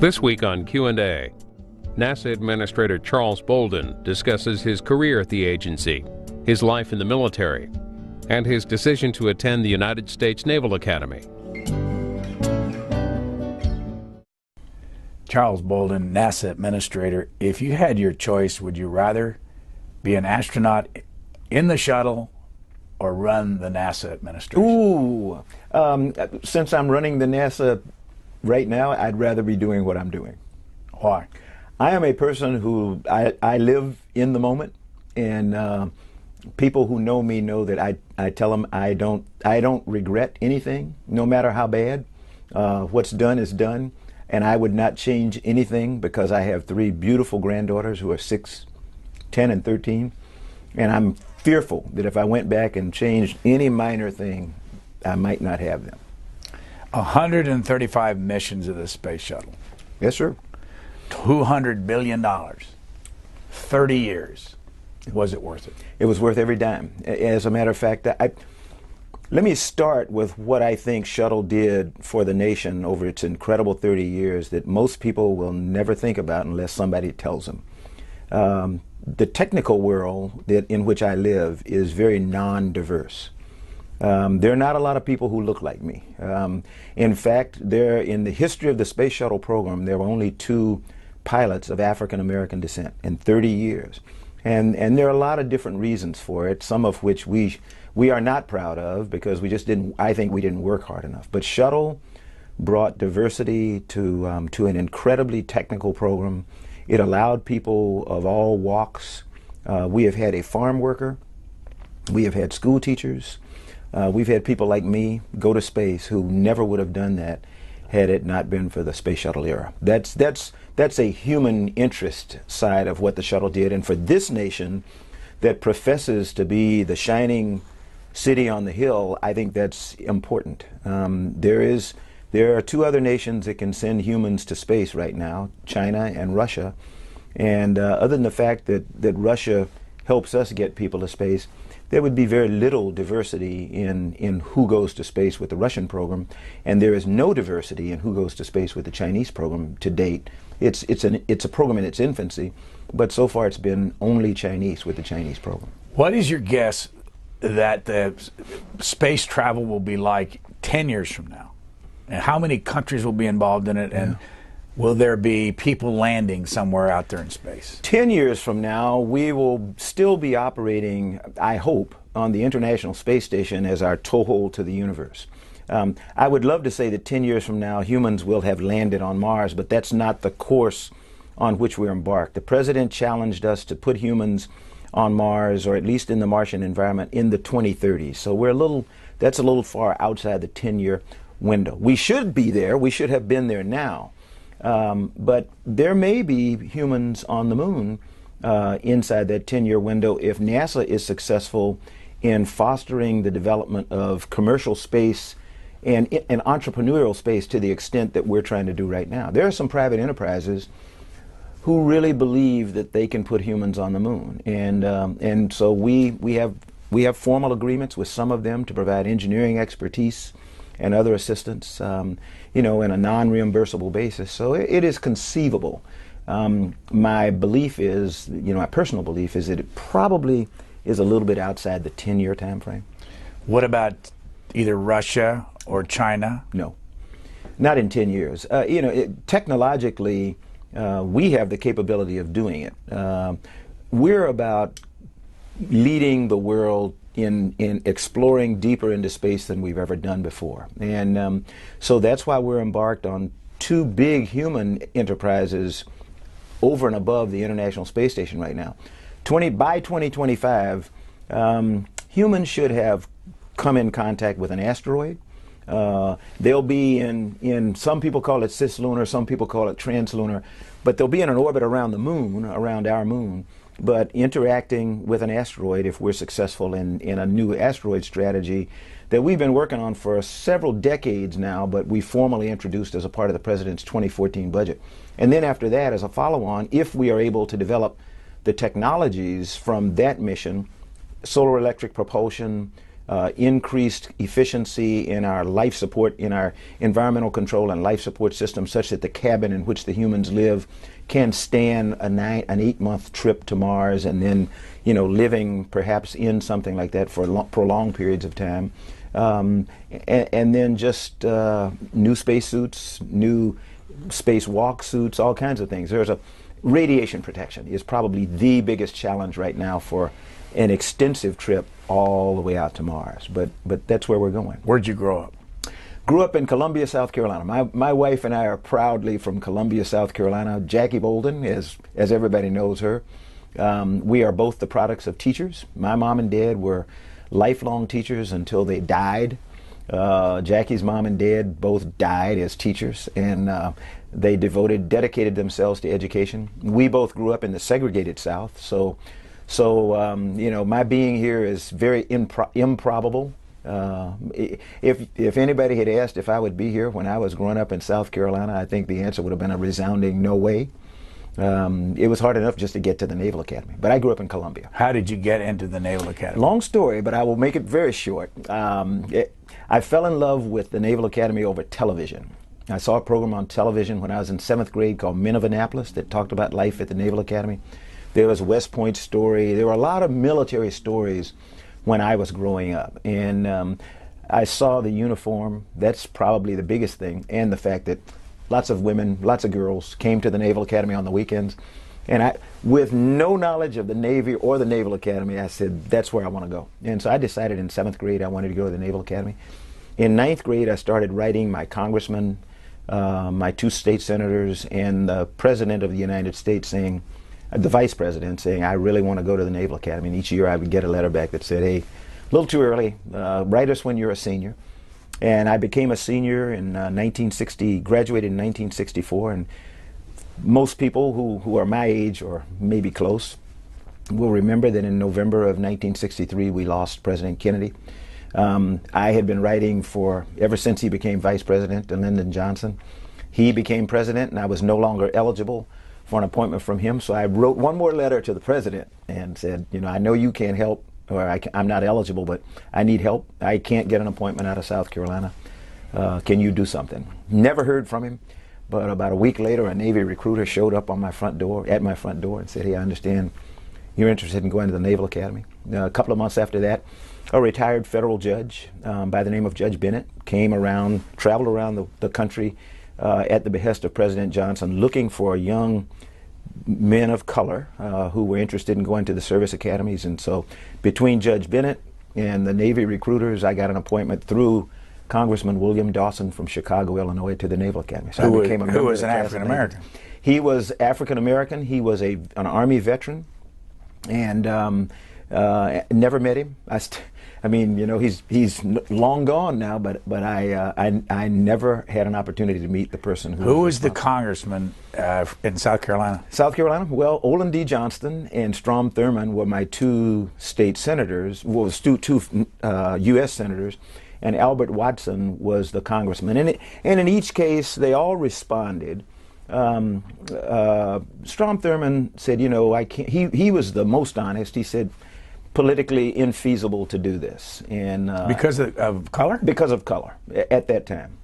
This week on Q&A, NASA Administrator Charles Bolden discusses his career at the agency, his life in the military, and his decision to attend the United States Naval Academy. Charles Bolden, NASA Administrator, if you had your choice, would you rather be an astronaut in the shuttle or run the NASA administration? Ooh, since I'm running the NASA right now, I'd rather be doing what I'm doing. Why? I am a person who, I live in the moment, and people who know me know that I tell them I don't regret anything, no matter how bad. What's done is done, and I would not change anything because I have three beautiful granddaughters who are 6, 10, and 13, and I'm fearful that if I went back and changed any minor thing, I might not have them. 135 missions of the space shuttle. Yes, sir. $200 billion. 30 years. Was it worth it? It was worth every dime. As a matter of fact, let me start with what I think Shuttle did for the nation over its incredible 30 years that most people will never think about unless somebody tells them. The technical world in which I live is very non-diverse. There are not a lot of people who look like me. In fact, in the history of the Space Shuttle program, there were only 2 pilots of African American descent in 30 years. And there are a lot of different reasons for it, some of which we are not proud of because I think we didn't work hard enough. But Shuttle brought diversity to an incredibly technical program. It allowed people of all walks. We have had a farm worker. We have had school teachers. We've had people like me go to space who never would have done that had it not been for the space shuttle era. That's a human interest side of what the shuttle did, and for this nation that professes to be the shining city on the hill, I think that's important. There are 2 other nations that can send humans to space right now, China and Russia, and other than the fact that Russia helps us get people to space, there would be very little diversity in who goes to space with the Russian program, and there is no diversity in who goes to space with the Chinese program to date. It's a program in its infancy, but so far it's been only Chinese with the Chinese program. What is your guess that the space travel will be like 10 years from now? And how many countries will be involved in it? And will there be people landing somewhere out there in space? 10 years from now, we will still be operating, I hope, on the International Space Station as our toehold to the universe. I would love to say that 10 years from now, humans will have landed on Mars, but that's not the course on which we're embarked. The President challenged us to put humans on Mars, or at least in the Martian environment, in the 2030s. So that's a little far outside the 10-year window. We should be there. We should have been there now. But there may be humans on the moon inside that 10-year window if NASA is successful in fostering the development of commercial space and entrepreneurial space to the extent that we're trying to do right now. There are some private enterprises who really believe that they can put humans on the moon, and so we have formal agreements with some of them to provide engineering expertise and other assistance, in a non-reimbursable basis. So it is conceivable. My belief is, my personal belief is that it probably is a little bit outside the 10-year time frame. What about either Russia or China? No, not in 10 years. Technologically, we have the capability of doing it. We're about leading the world in exploring deeper into space than we've ever done before. And so that's why we're embarked on 2 big human enterprises over and above the International Space Station right now. By 2025, humans should have come in contact with an asteroid. They'll be in some people call it cislunar, some people call it translunar, but they'll be in an orbit around the moon, around our moon, but interacting with an asteroid if we're successful in a new asteroid strategy that we've been working on for several decades now, but we formally introduced as a part of the President's 2014 budget. And then after that, as a follow-on, if we are able to develop the technologies from that mission, solar electric propulsion, increased efficiency in our life support, in our environmental control and life support system, such that the cabin in which the humans live can stand an 8-month trip to Mars, and then, living perhaps in something like that for prolonged periods of time. And then just new spacesuits, new spacewalk suits, all kinds of things. There's a radiation protection is probably the biggest challenge right now for an extensive trip all the way out to Mars. But that's where we're going. Where'd you grow up? Grew up in Columbia, South Carolina. My wife and I are proudly from Columbia, South Carolina. Jackie Bolden, as everybody knows her. We are both the products of teachers. My mom and dad were lifelong teachers until they died. Jackie's mom and dad both died as teachers, and they dedicated themselves to education. We both grew up in the segregated South, so my being here is very improbable. If anybody had asked if I would be here when I was growing up in South Carolina, I think the answer would have been a resounding no way. It was hard enough just to get to the Naval Academy, but I grew up in Columbia. How did you get into the Naval Academy? Long story, but I will make it very short. I fell in love with the Naval Academy over television. I saw a program on television when I was in 7th grade called Men of Annapolis that talked about life at the Naval Academy. There was West Point story. There were a lot of military stories when I was growing up. And I saw the uniform. That's probably the biggest thing, and the fact that lots of women, lots of girls came to the Naval Academy on the weekends. And with no knowledge of the Navy or the Naval Academy, I said, that's where I want to go. And so I decided in 7th grade I wanted to go to the Naval Academy. In 9th grade, I started writing my congressman, my 2 state senators, and the President of the United States saying, the Vice President saying, I really want to go to the Naval Academy. And each year I would get a letter back that said, hey, a little too early, write us when you're a senior. And I became a senior in 1960, graduated in 1964, and most people who are my age or maybe close will remember that in November of 1963 we lost President Kennedy. I had been writing ever since he became Vice President, and Lyndon Johnson. He became President, and I was no longer eligible for an appointment from him, so I wrote one more letter to the President and said, I know you can't help, or I'm not eligible, but I need help. I can't get an appointment out of South Carolina. Can you do something? Never heard from him, but about a week later, a Navy recruiter showed up at my front door, and said, hey, I understand you're interested in going to the Naval Academy. A couple of months after that, a retired federal judge by the name of Judge Bennett traveled around the country at the behest of President Johnson, looking for young men of color who were interested in going to the service academies. And so between Judge Bennett and the Navy recruiters, I got an appointment through Congressman William Dawson from Chicago, Illinois, to the Naval Academy. So who was an African American? He was African American. He was an Army veteran, and never met him. He's long gone now, but I never had an opportunity to meet the person who was the congressman in South Carolina? South Carolina? Well, Olin D. Johnston and Strom Thurmond were my 2 state senators, two U.S. senators, and Albert Watson was the congressman. And in each case, they all responded. Strom Thurmond said, I can't. He was the most honest. He said, politically infeasible to do this, and because of color. Because of color at that time.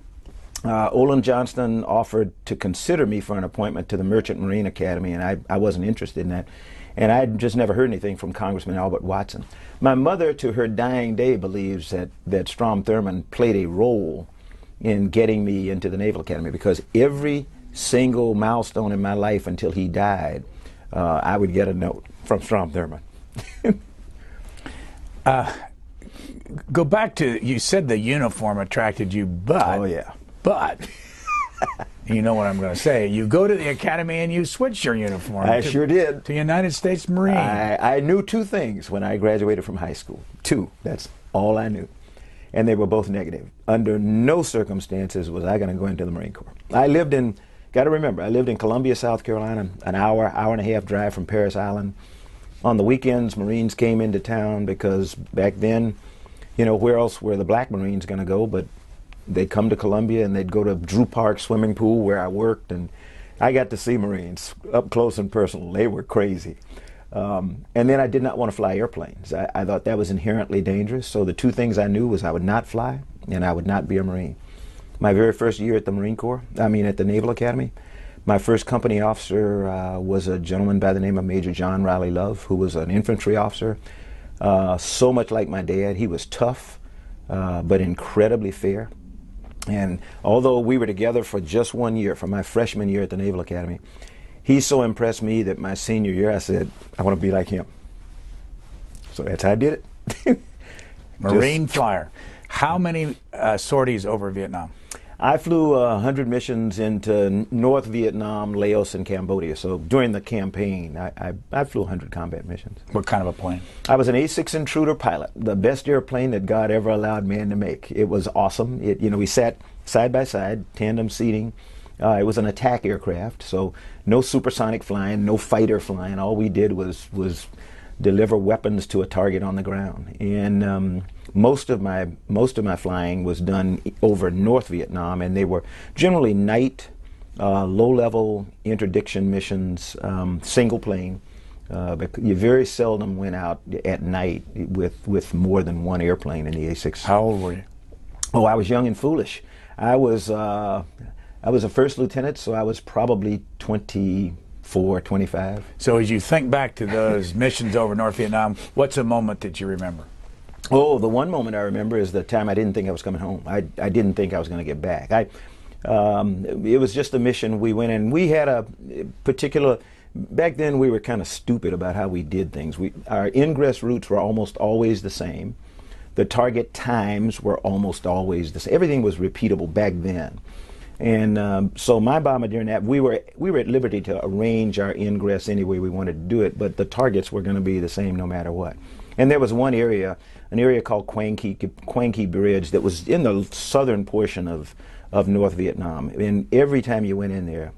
Olin Johnston offered to consider me for an appointment to the Merchant Marine Academy, and I wasn't interested in that. And I just never heard anything from Congressman Albert Watson. My mother, to her dying day, believes that Strom Thurmond played a role in getting me into the Naval Academy, because every single milestone in my life until he died, I would get a note from Strom Thurmond. Go back to, you said the uniform attracted you, but... Oh, yeah. But, you know what I'm going to say, you go to the academy and you switch your uniform. I sure did. To United States Marine. I knew 2 things when I graduated from high school. 2. That's all I knew. And they were both negative. Under no circumstances was I going to go into the Marine Corps. I lived in Columbia, South Carolina, an hour and a half drive from Parris Island. On the weekends, Marines came into town because back then, where else were the black Marines going to go? But they'd come to Columbia and they'd go to Drew Park swimming pool where I worked, and I got to see Marines up close and personal. They were crazy. And then I did not want to fly airplanes. I thought that was inherently dangerous. So the two things I knew was I would not fly and I would not be a Marine. My very first year at the at the Naval Academy, my first company officer was a gentleman by the name of Major John Riley Love, who was an infantry officer, so much like my dad. He was tough, but incredibly fair. And although we were together for just 1 year, for my freshman year at the Naval Academy, he so impressed me that my senior year I said, I want to be like him. So that's how I did it. Marine flyer. How many sorties over Vietnam? I flew 100 missions into North Vietnam, Laos, and Cambodia. So during the campaign, I flew 100 combat missions. What kind of a plane? I was an A6 Intruder pilot, the best airplane that God ever allowed man to make. It was awesome. We sat side by side, tandem seating. It was an attack aircraft, so no supersonic flying, no fighter flying. All we did was deliver weapons to a target on the ground. And most of my flying was done over North Vietnam, and they were generally night, low-level interdiction missions, single plane. You very seldom went out at night with more than one airplane in the A6. How old were you? Oh, I was young and foolish. I was a first lieutenant, so I was probably 24, 25. So as you think back to those missions over North Vietnam, what's a moment that you remember? Oh, the one moment I remember is the time I didn't think I was coming home. I didn't think I was going to get back. It was just a mission we went in. We had a particular, back then we were kind of stupid about how we did things. Our ingress routes were almost always the same. The target times were almost always the same. Everything was repeatable back then. And so my bombardier and that, we were at liberty to arrange our ingress any way we wanted to do it, but the targets were going to be the same no matter what. And there was one area, an area called Quang Ki Bridge, that was in the southern portion of North Vietnam. And every time you went in there,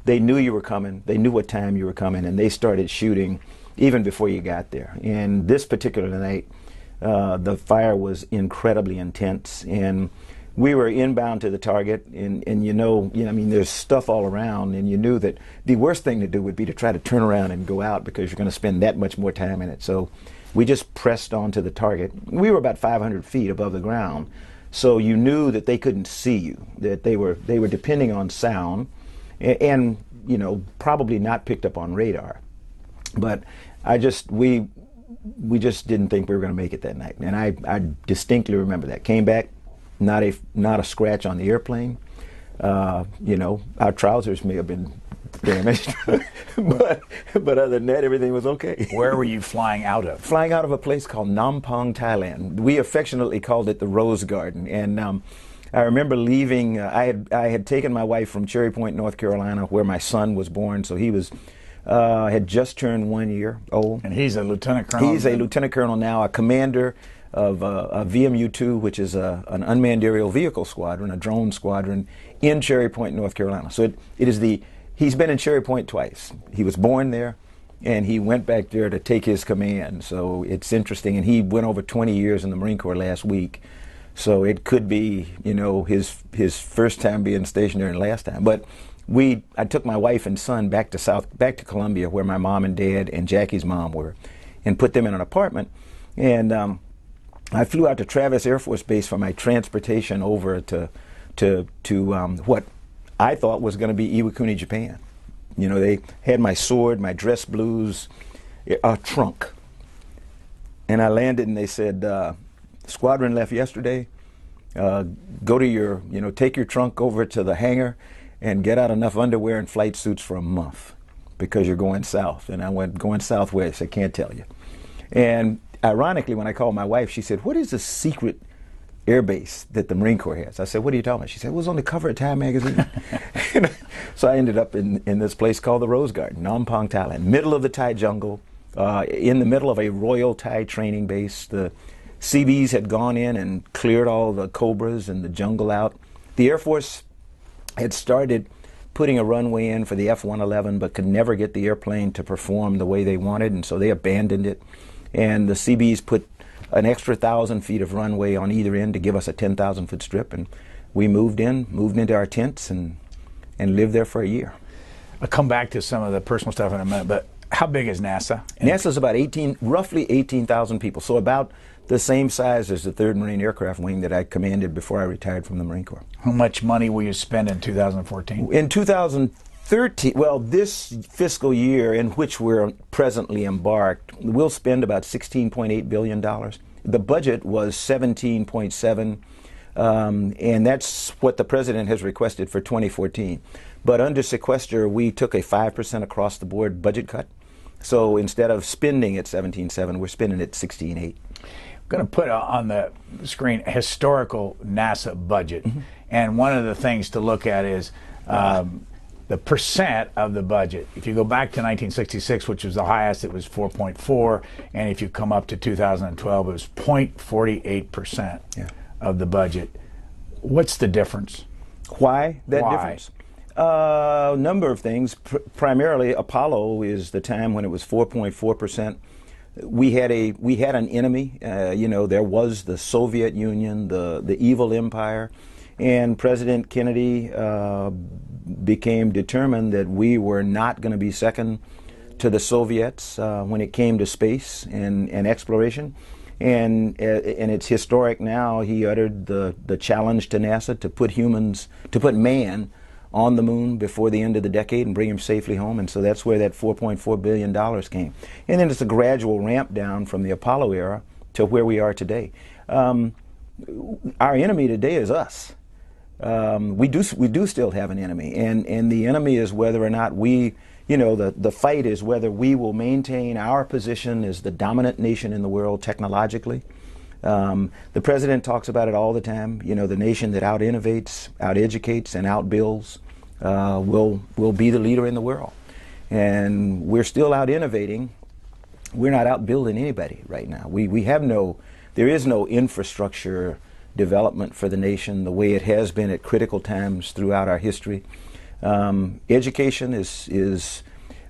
they knew you were coming, they knew what time you were coming, and they started shooting even before you got there. And this particular night, the fire was incredibly intense, and we were inbound to the target, and there's stuff all around, and you knew that the worst thing to do would be to try to turn around and go out because you're going to spend that much more time in it. So we just pressed on to the target. We were about 500 feet above the ground, so you knew that they couldn't see you, that they were depending on sound, and probably not picked up on radar. But we just didn't think we were going to make it that night, and I distinctly remember that. Came back. Not a scratch on the airplane. Our trousers may have been damaged, but other than that, everything was okay. Where were you flying out of? Flying out of a place called Nampong, Thailand. We affectionately called it the Rose Garden. And I remember leaving. I had taken my wife from Cherry Point, North Carolina, where my son was born. So he was had just turned 1 year old. And he's a lieutenant colonel. He's a lieutenant colonel now, a commander of a VMU-2, which is an unmanned aerial vehicle squadron, a drone squadron in Cherry Point, North Carolina. So he's been in Cherry Point twice. He was born there, and he went back there to take his command. So it's interesting, and he went over 20 years in the Marine Corps last week. So it could be, his first time being stationed there and last time. But I took my wife and son back to Columbia, where my mom and dad and Jackie's mom were, and put them in an apartment. And I flew out to Travis Air Force Base for my transportation over to what I thought was going to be Iwakuni, Japan. They had my sword, my dress blues, a trunk. And I landed, and they said, squadron left yesterday. Go to take your trunk over to the hangar and get out enough underwear and flight suits for a month because you're going south. And I went, going south where? I said, can't tell you. And ironically, when I called my wife, she said, what is the secret air base that the Marine Corps has? I said, what are you talking about? She said, it was on the cover of Time magazine. So I ended up in this place called the Rose Garden, Nampong, Thailand, middle of the Thai jungle, in the middle of a Royal Thai training base. The Seabees had gone in and cleared all the cobras and the jungle out. The Air Force had started putting a runway in for the F-111, but could never get the airplane to perform the way they wanted, and so they abandoned it. And the Seabees put an extra 1,000 feet of runway on either end to give us a 10,000-foot strip, and we moved into our tents and lived there for a year. I'll come back to some of the personal stuff in a minute, but How big is NASA? NASA's about roughly 18,000 people, so about the same size as the 3rd Marine Aircraft Wing that I commanded before I retired from the Marine Corps. How much money will you spend in 2014? In 2013, well, this fiscal year in which we're presently embarked, we'll spend about $16.8 billion. The budget was 17.7, and that's what the President has requested for 2014. But under sequester, we took a 5% across-the-board budget cut. So instead of spending at 17.7, we're spending at 16.8. I'm going to put on the screen a historical NASA budget. And one of the things to look at is the percent of the budget. If you go back to 1966, which was the highest, it was 4.4. And if you come up to 2012, it was 0.48% of the budget. What's the difference? Why that difference? A number of things. Primarily, Apollo is the time when it was 4.4%. We had an enemy. You know, there was the Soviet Union, the evil empire, and President Kennedy became determined that we were not going to be second to the Soviets when it came to space and exploration. And it's historic now. He uttered the challenge to NASA to put man on the moon before the end of the decade and bring him safely home. And so that's where that $4.4 billion came. And then it's a gradual ramp down from the Apollo era to where we are today. Our enemy today is us. We do still have an enemy. And the enemy is whether or not we, you know, the fight is whether we will maintain our position as the dominant nation in the world technologically. The President talks about it all the time. You know, the nation that out-innovates, out-educates, and out-builds will be the leader in the world. And we're still out-innovating. We're not out-building anybody right now. There is no infrastructure development for the nation the way it has been at critical times throughout our history. Education is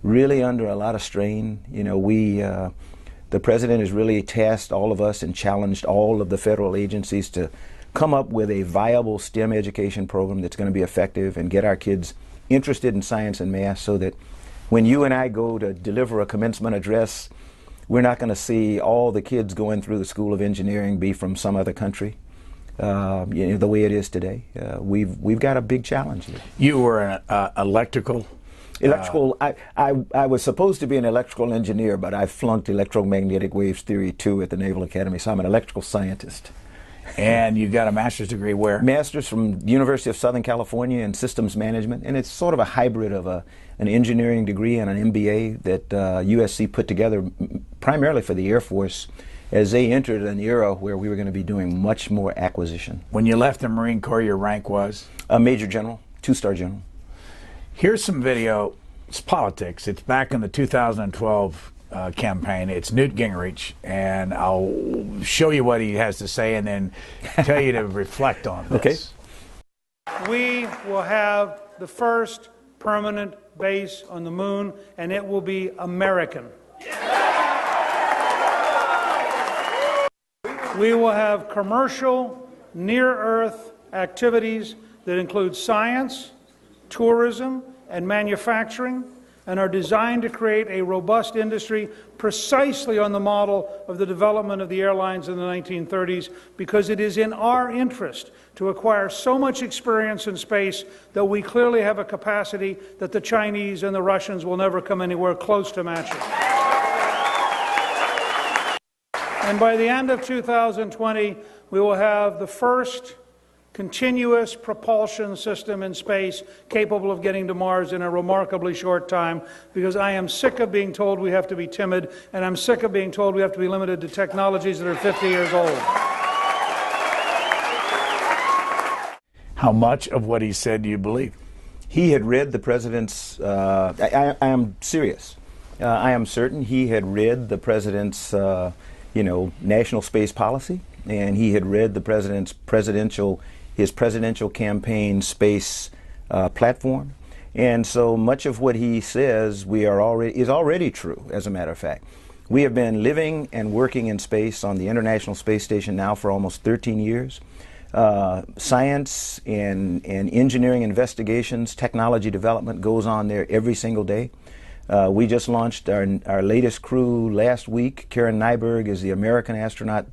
really under a lot of strain. You know, the President has really tasked all of us and challenged all of the federal agencies to come up with a viable STEM education program that's going to be effective and get our kids interested in science and math so that when you and I go to deliver a commencement address, we're not going to see all the kids going through the School of Engineering be from some other country. You know, the way it is today. We've got a big challenge here. You were an electrical. I was supposed to be an electrical engineer, but I flunked electromagnetic waves theory 2 at the Naval Academy, so I'm an electrical scientist. And you got a master's degree where? Master's from the University of Southern California in systems management, and it's sort of a hybrid of an engineering degree and an MBA that USC put together primarily for the Air Force as they entered an era where we were going to be doing much more acquisition. When you left the Marine Corps, your rank was? A Major General, 2-star General. Here's some video. It's politics. It's back in the 2012 campaign. It's Newt Gingrich, and I'll show you what he has to say and then tell you to reflect on this. Okay. We will have the first permanent base on the moon, and it will be American. We will have commercial, near-Earth activities that include science, tourism, and manufacturing, and are designed to create a robust industry precisely on the model of the development of the airlines in the 1930s, because it is in our interest to acquire so much experience in space that we clearly have a capacity that the Chinese and the Russians will never come anywhere close to matching. And by the end of 2020, we will have the first continuous propulsion system in space capable of getting to Mars in a remarkably short time, because I am sick of being told we have to be timid, and I'm sick of being told we have to be limited to technologies that are 50 years old. How much of what he said do you believe? He had read the President's, I am serious, I am certain he had read the President's national space policy, and he had read the President's his presidential campaign space platform. And so much of what he says is already true, as a matter of fact. We have been living and working in space on the International Space Station now for almost 13 years. Science and engineering investigations, technology development goes on there every single day. We just launched our latest crew last week. Karen Nyberg is the American astronaut.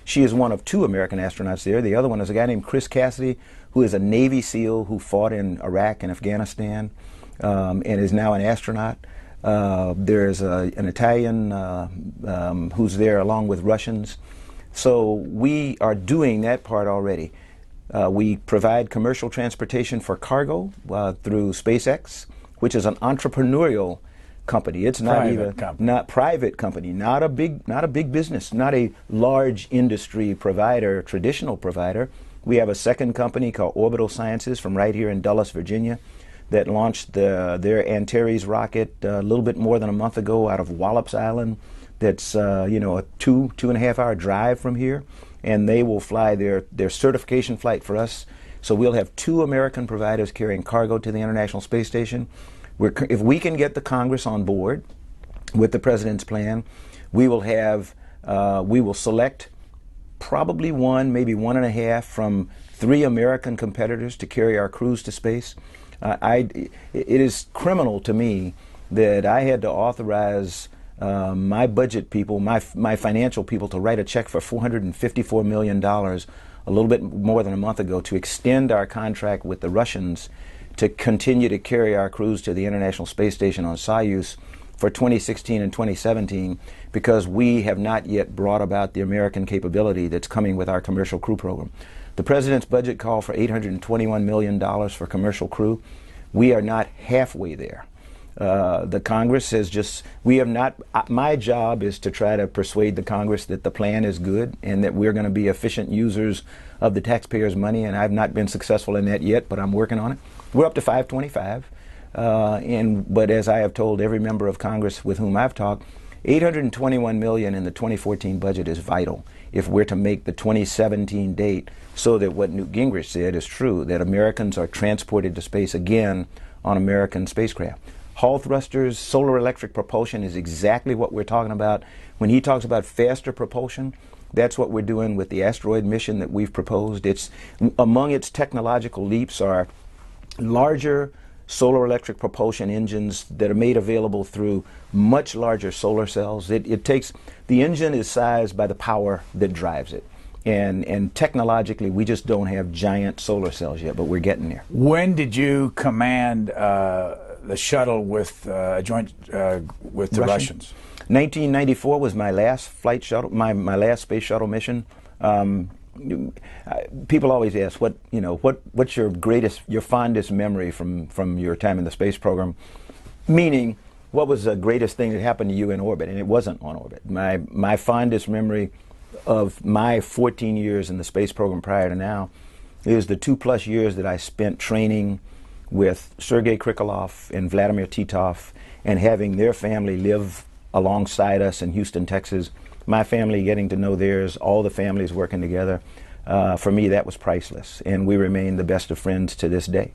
She is one of 2 American astronauts there. The other one is a guy named Chris Cassidy, who is a Navy SEAL who fought in Iraq and Afghanistan and is now an astronaut. There's an Italian who's there along with Russians. So we are doing that part already. We provide commercial transportation for cargo through SpaceX, which is an entrepreneurial company. It's not private company, not a big business, not a large industry provider, traditional provider. We have a second company called Orbital Sciences from right here in Dulles, Virginia, that launched their Antares rocket a little bit more than a month ago out of Wallops Island. That's a 2.5 hour drive from here, and they will fly their certification flight for us. So we'll have 2 American providers carrying cargo to the International Space Station. If we can get the Congress on board with the President's plan, we will select probably 1, maybe 1.5 from 3 American competitors to carry our crews to space. It is criminal to me that I had to authorize my budget people, my financial people, to write a check for $454 million a little bit more than a month ago to extend our contract with the Russians to continue to carry our crews to the International Space Station on Soyuz for 2016 and 2017, because we have not yet brought about the American capability that's coming with our commercial crew program. The President's budget called for $821 million for commercial crew. We are not halfway there. The Congress has just, we have not, my job is to try to persuade the Congress that the plan is good and that we're going to be efficient users of the taxpayers' money, and I've not been successful in that yet, but I'm working on it. We're up to 525, but as I have told every member of Congress with whom I've talked, $821 million in the 2014 budget is vital if we're to make the 2017 date, so that what Newt Gingrich said is true, that Americans are transported to space again on American spacecraft. Hall thrusters, solar electric propulsion is exactly what we're talking about. When he talks about faster propulsion, that's what we're doing with the asteroid mission that we've proposed. It's among its technological leaps are larger solar electric propulsion engines that are made available through much larger solar cells. The engine is sized by the power that drives it. And technologically, we just don't have giant solar cells yet, but we're getting there. When did you command the shuttle with joint with the Russians? 1994 was my last flight shuttle, my last space shuttle mission. People always ask, what's your fondest memory from your time in the space program? Meaning, what was the greatest thing that happened to you in orbit? And it wasn't on orbit. My fondest memory of my 14 years in the space program prior to now is the 2+ years that I spent training with Sergei Krikalev and Vladimir Titov, and having their family live alongside us in Houston, Texas. My family getting to know theirs, all the families working together. For me, that was priceless, and we remain the best of friends to this day.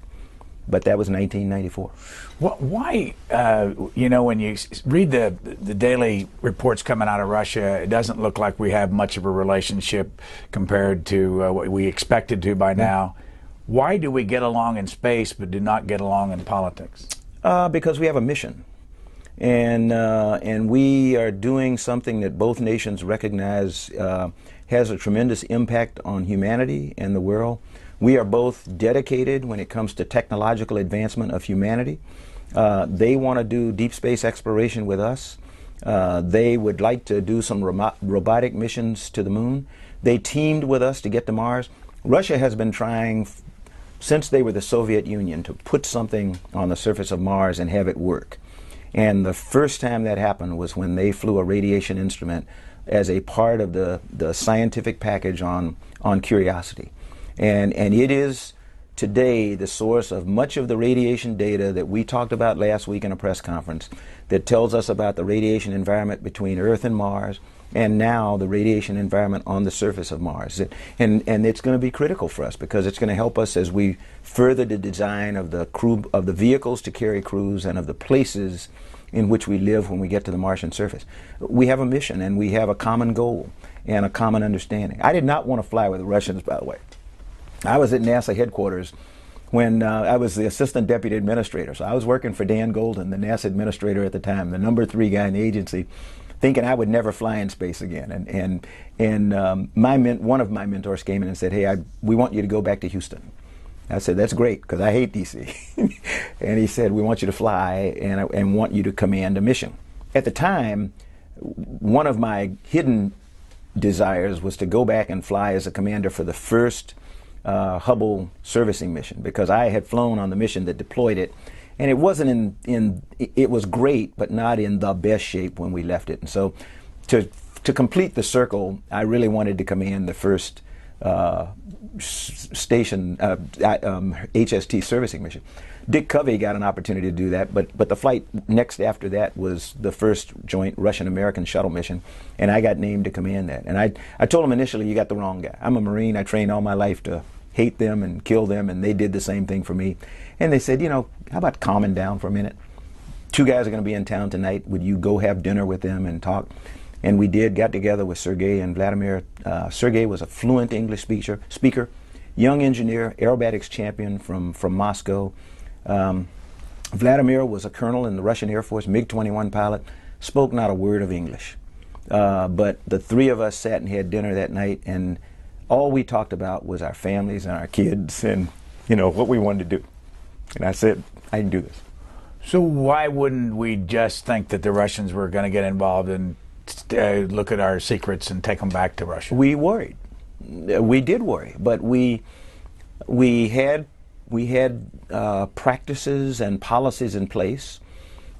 But that was 1994. Why, when you read the daily reports coming out of Russia, it doesn't look like we have much of a relationship compared to what we expected to by now. Why do we get along in space but do not get along in politics? Because we have a mission. And we are doing something that both nations recognize has a tremendous impact on humanity and the world. We are both dedicated when it comes to technological advancement of humanity. They want to do deep space exploration with us. They would like to do some robotic missions to the moon. They teamed with us to get to Mars. Russia has been trying since they were the Soviet Union to put something on the surface of Mars and have it work. And the first time that happened was when they flew a radiation instrument as a part of the scientific package on Curiosity. And it is today the source of much of the radiation data that we talked about last week in a press conference that tells us about the radiation environment between Earth and Mars, and now the radiation environment on the surface of Mars. And it's going to be critical for us because it's going to help us as we further the design of the crew, of the vehicles to carry crews, and of the places in which we live when we get to the Martian surface. We have a mission, and we have a common goal and a common understanding. I did not want to fly with the Russians, by the way. I was at NASA headquarters when I was the assistant deputy administrator. So I was working for Dan Golden, the NASA administrator at the time, the #3 guy in the agency, thinking I would never fly in space again. One of my mentors came in and said, "Hey, we want you to go back to Houston." I said, "That's great, because I hate DC." And he said, "We want you to fly and want you to command a mission." At the time, one of my hidden desires was to go back and fly as a commander for the first Hubble servicing mission, because I had flown on the mission that deployed it, and it wasn't it was great, but not in the best shape when we left it. And so to complete the circle, I really wanted to command the first station HST servicing mission. Dick Covey got an opportunity to do that, but the flight next after that was the first joint Russian-American shuttle mission, and I got named to command that. And I told them initially, "You got the wrong guy. I'm a Marine. I trained all my life to hate them and kill them," and they did the same thing for me. And they said, "How about calming down for a minute? 2 guys are going to be in town tonight. Would you go have dinner with them and talk?" And we did, got together with Sergei and Vladimir. Sergei was a fluent English speaker, young engineer, aerobatics champion from Moscow. Vladimir was a colonel in the Russian Air Force, MiG-21 pilot, spoke not a word of English. But the 3 of us sat and had dinner that night, and all we talked about was our families and our kids and, what we wanted to do. And I said, "I can do this." So why wouldn't we just think that the Russians were going to get involved and look at our secrets and take them back to Russia? We worried. We did worry, but we had practices and policies in place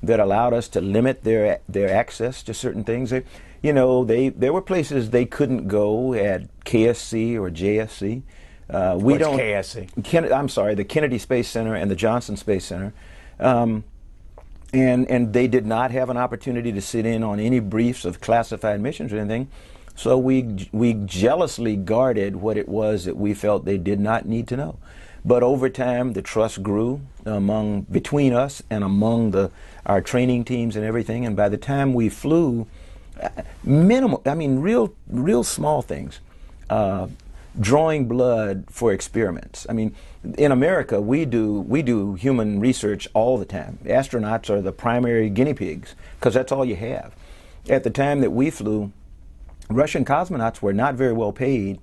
that allowed us to limit their access to certain things. There were places they couldn't go at KSC or JSC. What's KSC? I'm sorry, the Kennedy Space Center and the Johnson Space Center. And they did not have an opportunity to sit in on any briefs of classified missions or anything. So we jealously guarded what it was that we felt they did not need to know. But over time, the trust grew between us and among our training teams and everything. And by the time we flew, real small things. Drawing blood for experiments. In America, we do human research all the time. Astronauts are the primary guinea pigs, because that's all you have. At the time that we flew, Russian cosmonauts were not very well paid,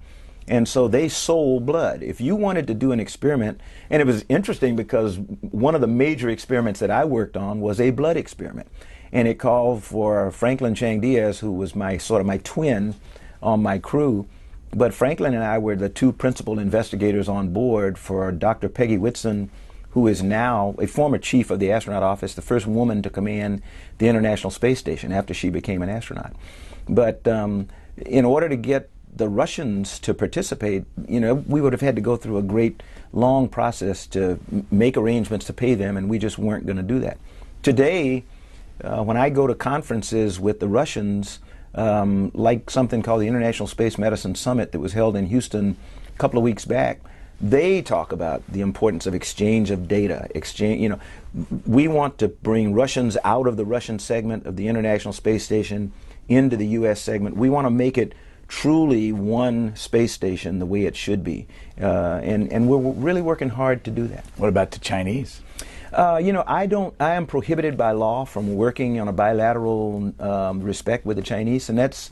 and so they sold blood. If you wanted to do an experiment, and it was interesting because one of the major experiments that I worked on was a blood experiment, and it called for Franklin Chang Diaz, who was my twin on my crew. But Franklin and I were the 2 principal investigators on board for Dr. Peggy Whitson, who is now a former chief of the astronaut office, the first woman to command the International Space Station after she became an astronaut. But in order to get the Russians to participate, we would have had to go through a great long process to make arrangements to pay them, and we just weren't going to do that. Today, when I go to conferences with the Russians, like something called the International Space Medicine Summit that was held in Houston a couple of weeks back, they talk about the importance of exchange of data. We want to bring Russians out of the Russian segment of the International Space Station into the U.S. segment. We want to make it truly one space station the way it should be. And we're really working hard to do that. What about the Chinese? I am prohibited by law from working on a bilateral respect with the Chinese, and that's...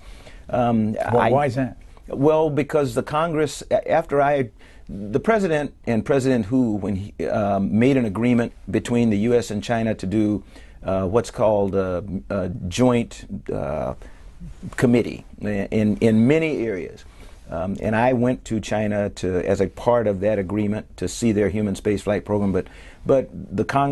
why is that? Well, because the Congress, the President and President Hu, when he made an agreement between the U.S. and China to do what's called a joint committee in many areas. And I went to China as a part of that agreement to see their human spaceflight program, but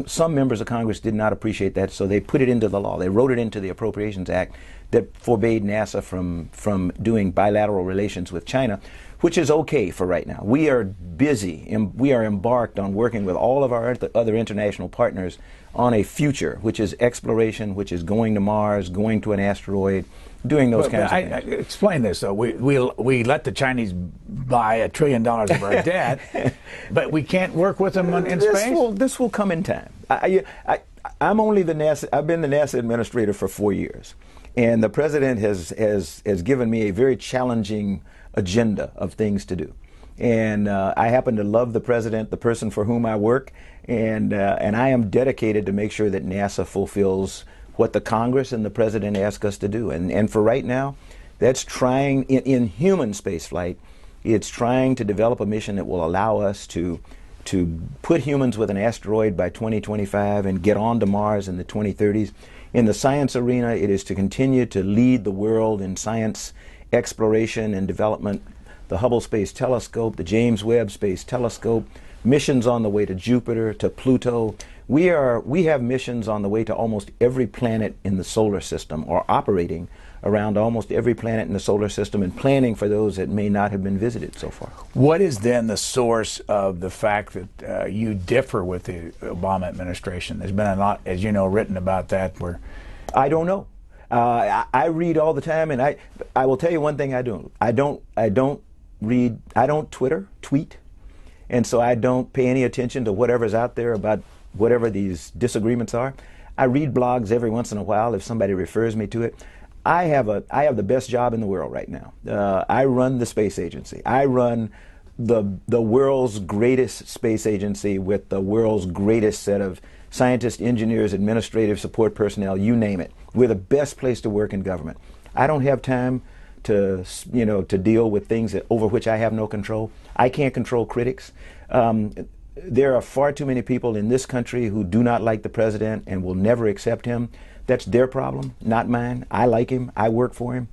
some members of Congress did not appreciate that, so they put it into the law. They wrote it into the Appropriations Act that forbade NASA from doing bilateral relations with China, which is okay for right now. We are busy, and we are embarked on working with all of our other international partners on a future, which is exploration, which is going to Mars, going to an asteroid, doing those kinds of things. Explain this, though. We let the Chinese buy $1 trillion of our debt, but we can't work with them in space? This will come in time. I'm only I've been the NASA administrator for 4 years, and the President has given me a very challenging agenda of things to do. And I happen to love the president, the person for whom I work, and I am dedicated to make sure that NASA fulfills what the Congress and the president ask us to do. And for right now, that's trying, in human spaceflight, it's trying to develop a mission that will allow us to put humans with an asteroid by 2025 and get on to Mars in the 2030s. In the science arena, it is to continue to lead the world in science exploration and development. The Hubble Space Telescope, the James Webb Space Telescope, missions on the way to Jupiter, to Pluto. We have missions on the way to almost every planet in the solar system, or operating around almost every planet in the solar system, and planning for those that may not have been visited so far. What is then the source of the fact that you differ with the Obama administration? There's been a lot, as you know, written about that. Where I don't know. I read all the time, and I will tell you one thing I do. I don't tweet, and so I don't pay any attention to whatever's out there about whatever these disagreements are. I read blogs every once in a while if somebody refers me to it. I have the best job in the world right now. I run the space agency. I run the world's greatest space agency with the world's greatest set of scientists, engineers, administrative support personnel, you name it. We're the best place to work in government. I don't have time to deal with things over which I have no control. I can't control critics. There are far too many people in this country who do not like the president and will never accept him. That's their problem, not mine. I like him. I work for him.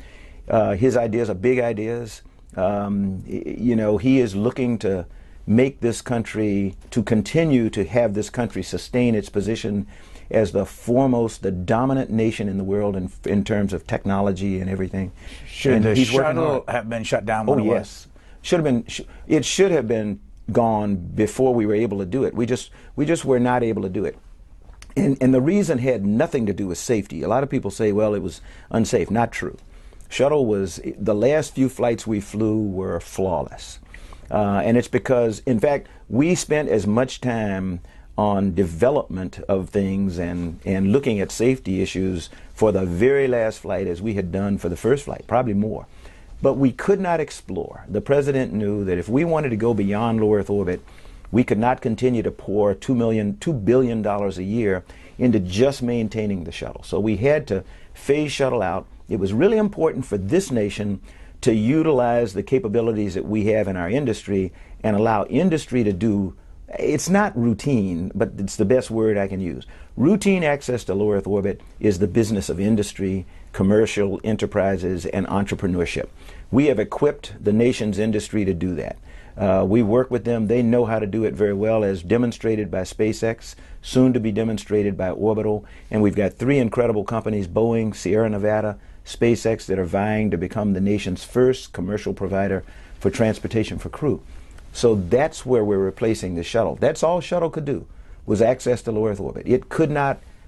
His ideas are big ideas. He is looking to make this country, to continue to have this country sustain its position as the foremost, the dominant nation in the world in terms of technology and everything. Should the shuttle have been shut down? Oh, yes. It should have been gone before we were able to do it. We just were not able to do it. And the reason had nothing to do with safety. A lot of people say, well, it was unsafe. Not true. The last few flights we flew were flawless. And it's because, in fact, we spent as much time on development of things and looking at safety issues for the very last flight as we had done for the first flight, probably more. But we could not explore. The president knew that if we wanted to go beyond low Earth orbit, we could not continue to pour $2 billion a year into just maintaining the shuttle. So we had to phase shuttle out. It was really important for this nation to utilize the capabilities that we have in our industry and allow industry to do, it's not routine, but it's the best word I can use. Routine access to low Earth orbit is the business of industry, commercial enterprises, and entrepreneurship. We have equipped the nation's industry to do that. We work with them. They know how to do it very well, as demonstrated by SpaceX, soon to be demonstrated by Orbital. And we've got 3 incredible companies, Boeing, Sierra Nevada, SpaceX, that are vying to become the nation's first commercial provider for transportation for crew. So that's where we're replacing the shuttle. That's all shuttle could do, was access to low Earth orbit.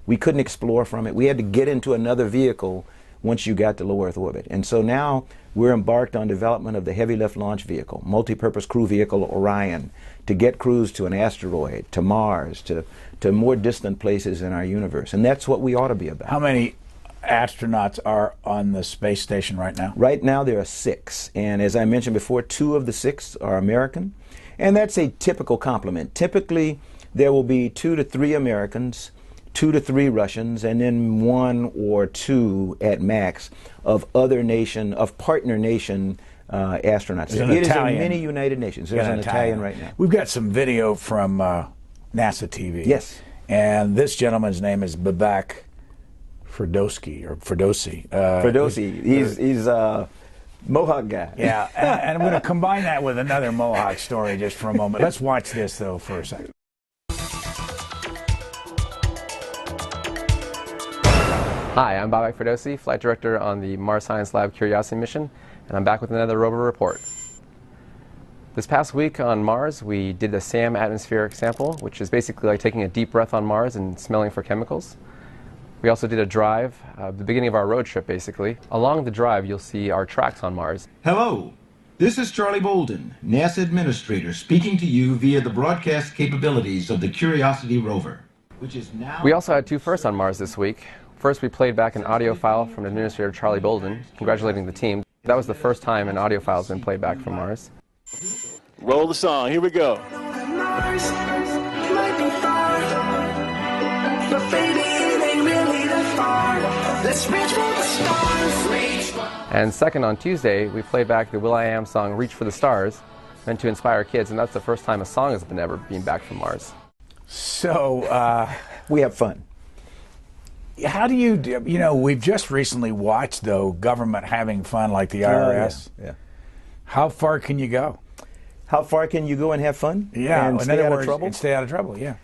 We couldn't explore from it. We had to get into another vehicle once you got to low Earth orbit. And so now we're embarked on development of the heavy lift launch vehicle, multi-purpose crew vehicle Orion, to get crews to an asteroid, to Mars, to more distant places in our universe. And that's what we ought to be about. How many astronauts are on the space station right now? Right now there are 6. And as I mentioned before, 2 of the 6 are American. And that's a typical complement. Typically, there will be 2 to 3 Americans, 2 to 3 Russians, and then 1 or 2 at max of partner nation astronauts. It is in many United Nations. There's an Italian right now. We've got some video from NASA TV. Yes. And this gentleman's name is Babak Ferdowsi. Ferdowsi. He's a Mohawk guy. Yeah, and I'm going to combine that with another Mohawk story just for a moment. Let's watch this, though, for a second. Hi, I'm Babak Ferdowsi, Flight Director on the Mars Science Lab Curiosity mission, and I'm back with another rover report. This past week on Mars, we did a SAM atmospheric sample, which is basically like taking a deep breath on Mars and smelling for chemicals. We also did a drive, the beginning of our road trip, basically. Along the drive, you'll see our tracks on Mars. Hello, this is Charlie Bolden, NASA Administrator, speaking to you via the broadcast capabilities of the Curiosity rover, which is now... We also had 2 firsts on Mars this week. First, we played back an audio file from Administrator Charles Bolden, congratulating the team. That was the first time an audio file has been played back from Mars. Roll the song. Here we go. Mars might be far, but baby, it ain't really that far. Let's reach for the stars. And second, on Tuesday, we played back the will.i.am song Reach for the Stars, meant to inspire kids, and that's the first time a song has been ever beamed back from Mars. So, We have fun. how do you do, you know, we've just recently watched, though, government having fun like the IRS. Yeah. How far can you go? How far can you go and have fun? Yeah, And in stay other out words, of trouble? and stay out of trouble, yeah.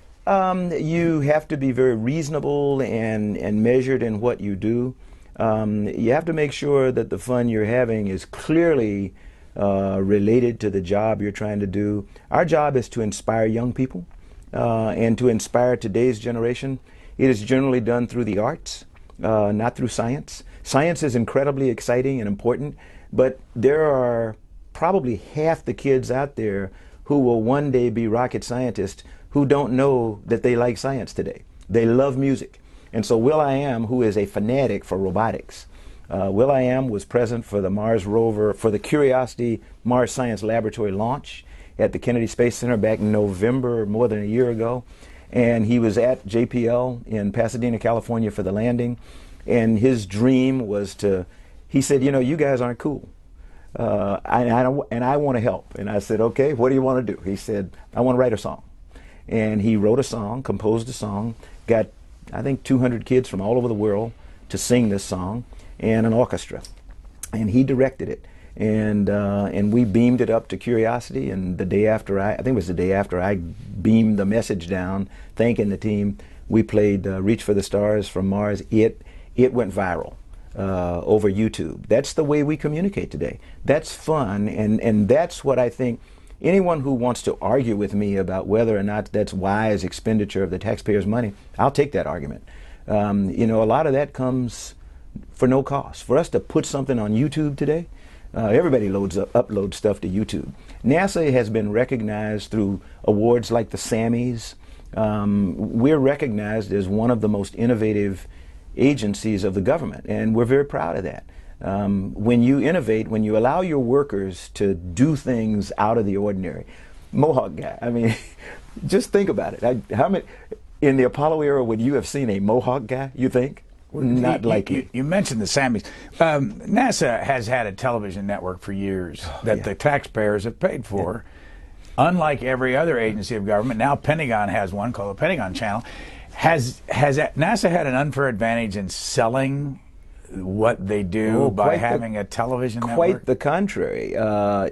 You have to be very reasonable and measured in what you do. You have to make sure that the fun you're having is clearly related to the job you're trying to do. Our job is to inspire young people and to inspire today's generation. It is generally done through the arts, not through science. Science is incredibly exciting and important, but there are probably half the kids out there who will one day be rocket scientists who don't know that they like science today. They love music. And so will.i.am, who is a fanatic for robotics, will.i.am was present for the Mars rover, for the Curiosity Mars Science Laboratory launch at the Kennedy Space Center back in November, more than a year ago. And he was at JPL in Pasadena, California for the landing. And his dream was to, he said, you know, you guys aren't cool. And I want to help. And I said, okay, what do you want to do? He said, I want to write a song. And he wrote a song, composed a song, got, I think, 200 kids from all over the world to sing this song, and an orchestra. And he directed it. And we beamed it up to Curiosity, and the day after I think it was the day after I beamed the message down, thanking the team, we played Reach for the Stars from Mars. It went viral over YouTube. That's the way we communicate today. That's fun, and that's what I think anyone who wants to argue with me about whether or not that's wise expenditure of the taxpayers' money, I'll take that argument. You know, a lot of that comes for no cost. For us to put something on YouTube today, everybody uploads stuff to YouTube. NASA has been recognized through awards like the Sammys. We're recognized as one of the most innovative agencies of the government, and we're very proud of that. When you innovate, when you allow your workers to do things out of the ordinary. Mohawk guy, I mean, just think about it. How many, in the Apollo era, would you have seen a Mohawk guy, you think? Not likely. You mentioned the Sammys. NASA has had a television network for years that the taxpayers have paid for. Unlike every other agency of government, now Pentagon has one called the Pentagon Channel. Has NASA had an unfair advantage in selling what they do by having a television network? Quite the contrary.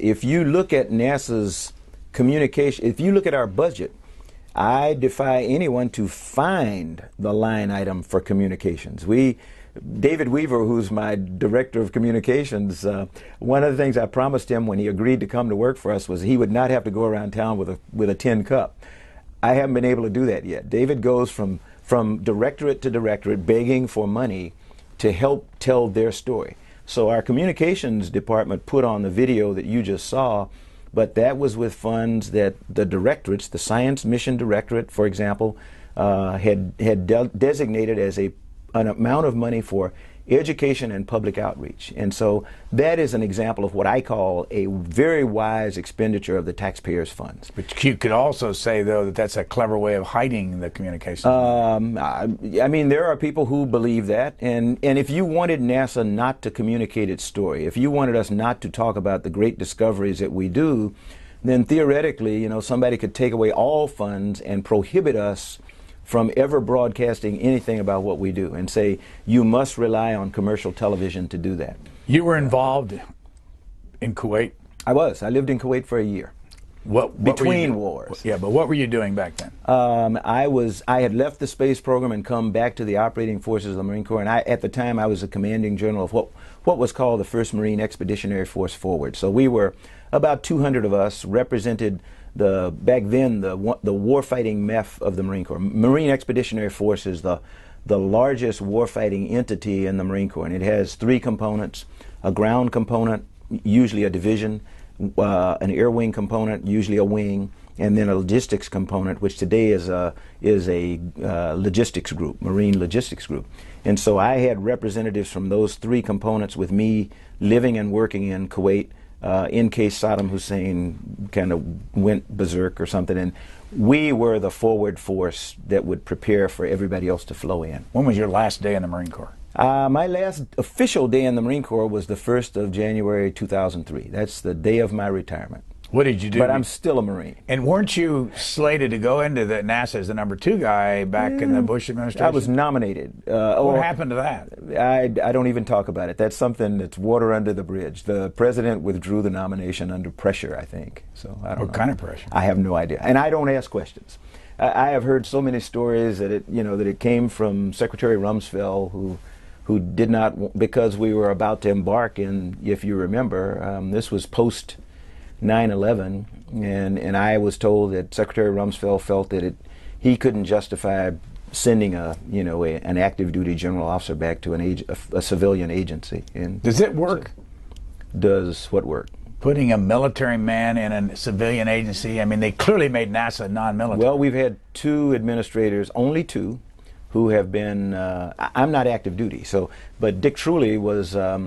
If you look at NASA's communication, if you look at our budget, I defy anyone to find the line item for communications. David Weaver, who's my director of communications, one of the things I promised him when he agreed to come to work for us was he would not have to go around town with a tin cup. I haven't been able to do that yet. David goes from directorate to directorate begging for money to help tell their story. So our communications department put on the video that you just saw, but that was with funds that the directorates, the Science Mission Directorate, for example, had designated as an amount of money for education and public outreach. And so that is an example of what I call a very wise expenditure of the taxpayers' funds. But you could also say, though, that that's a clever way of hiding the communications. I mean, there are people who believe that. And if you wanted NASA not to communicate its story, if you wanted us not to talk about the great discoveries that we do, then theoretically, you know, somebody could take away all funds and prohibit us from ever broadcasting anything about what we do and say, you must rely on commercial television to do that. You were involved in Kuwait? I was. I lived in Kuwait for a year. What Between wars. Yeah, but what were you doing back then? I had left the space program and come back to the operating forces of the Marine Corps, and at the time I was the commanding general of what was called the 1st Marine Expeditionary Force Forward. So we were about 200 of us, represented back then the warfighting MEF of the Marine Corps. Marine Expeditionary Force is the largest warfighting entity in the Marine Corps, and it has 3 components: a ground component, usually a division, an air wing component, usually a wing, and then a logistics component, which today is a logistics group, Marine Logistics Group. And so I had representatives from those 3 components with me living and working in Kuwait in case Saddam Hussein kind of went berserk or something. And we were the forward force that would prepare for everybody else to flow in. When was your last day in the Marine Corps? My last official day in the Marine Corps was the 1st of January 2003. That's the day of my retirement. What did you do? But I'm still a Marine. And weren't you slated to go into the NASA as the #2 guy back in the Bush administration? I was nominated. What happened to that? I don't even talk about it. That's something that's water under the bridge. The president withdrew the nomination under pressure, I think. So I don't know. What kind of pressure? I have no idea, and I don't ask questions. I have heard so many stories that it came from Secretary Rumsfeld, who did not, because we were about to embark in, if you remember, this was post 9/11, and I was told that Secretary Rumsfeld felt that he couldn't justify sending an active duty general officer back to a civilian agency. And does it work? Does what work? Putting a military man in a civilian agency. I mean, they clearly made NASA non-military. Well, we've had 2 administrators, only 2, who have been. I'm not active duty, but Dick Truly was. I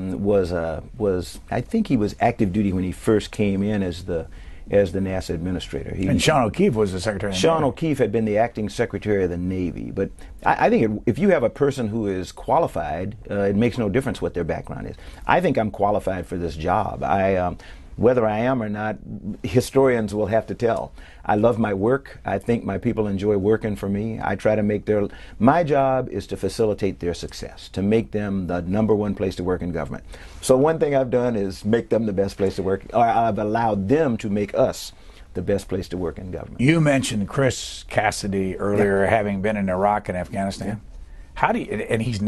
think he was active duty when he first came in as the NASA administrator. And Sean O'Keefe was the Secretary of the Navy. Sean O'Keefe had been the acting Secretary of the Navy. But I think if you have a person who is qualified, it makes no difference what their background is. I think I'm qualified for this job. Whether I am or not, historians will have to tell. I love my work. I think my people enjoy working for me. I try to make my job is to facilitate their success, to make them the #1 place to work in government. So one thing I've done is make them the best place to work, or I've allowed them to make us the best place to work in government. You mentioned Chris Cassidy earlier, having been in Iraq and Afghanistan. Yeah. How do you, and he's an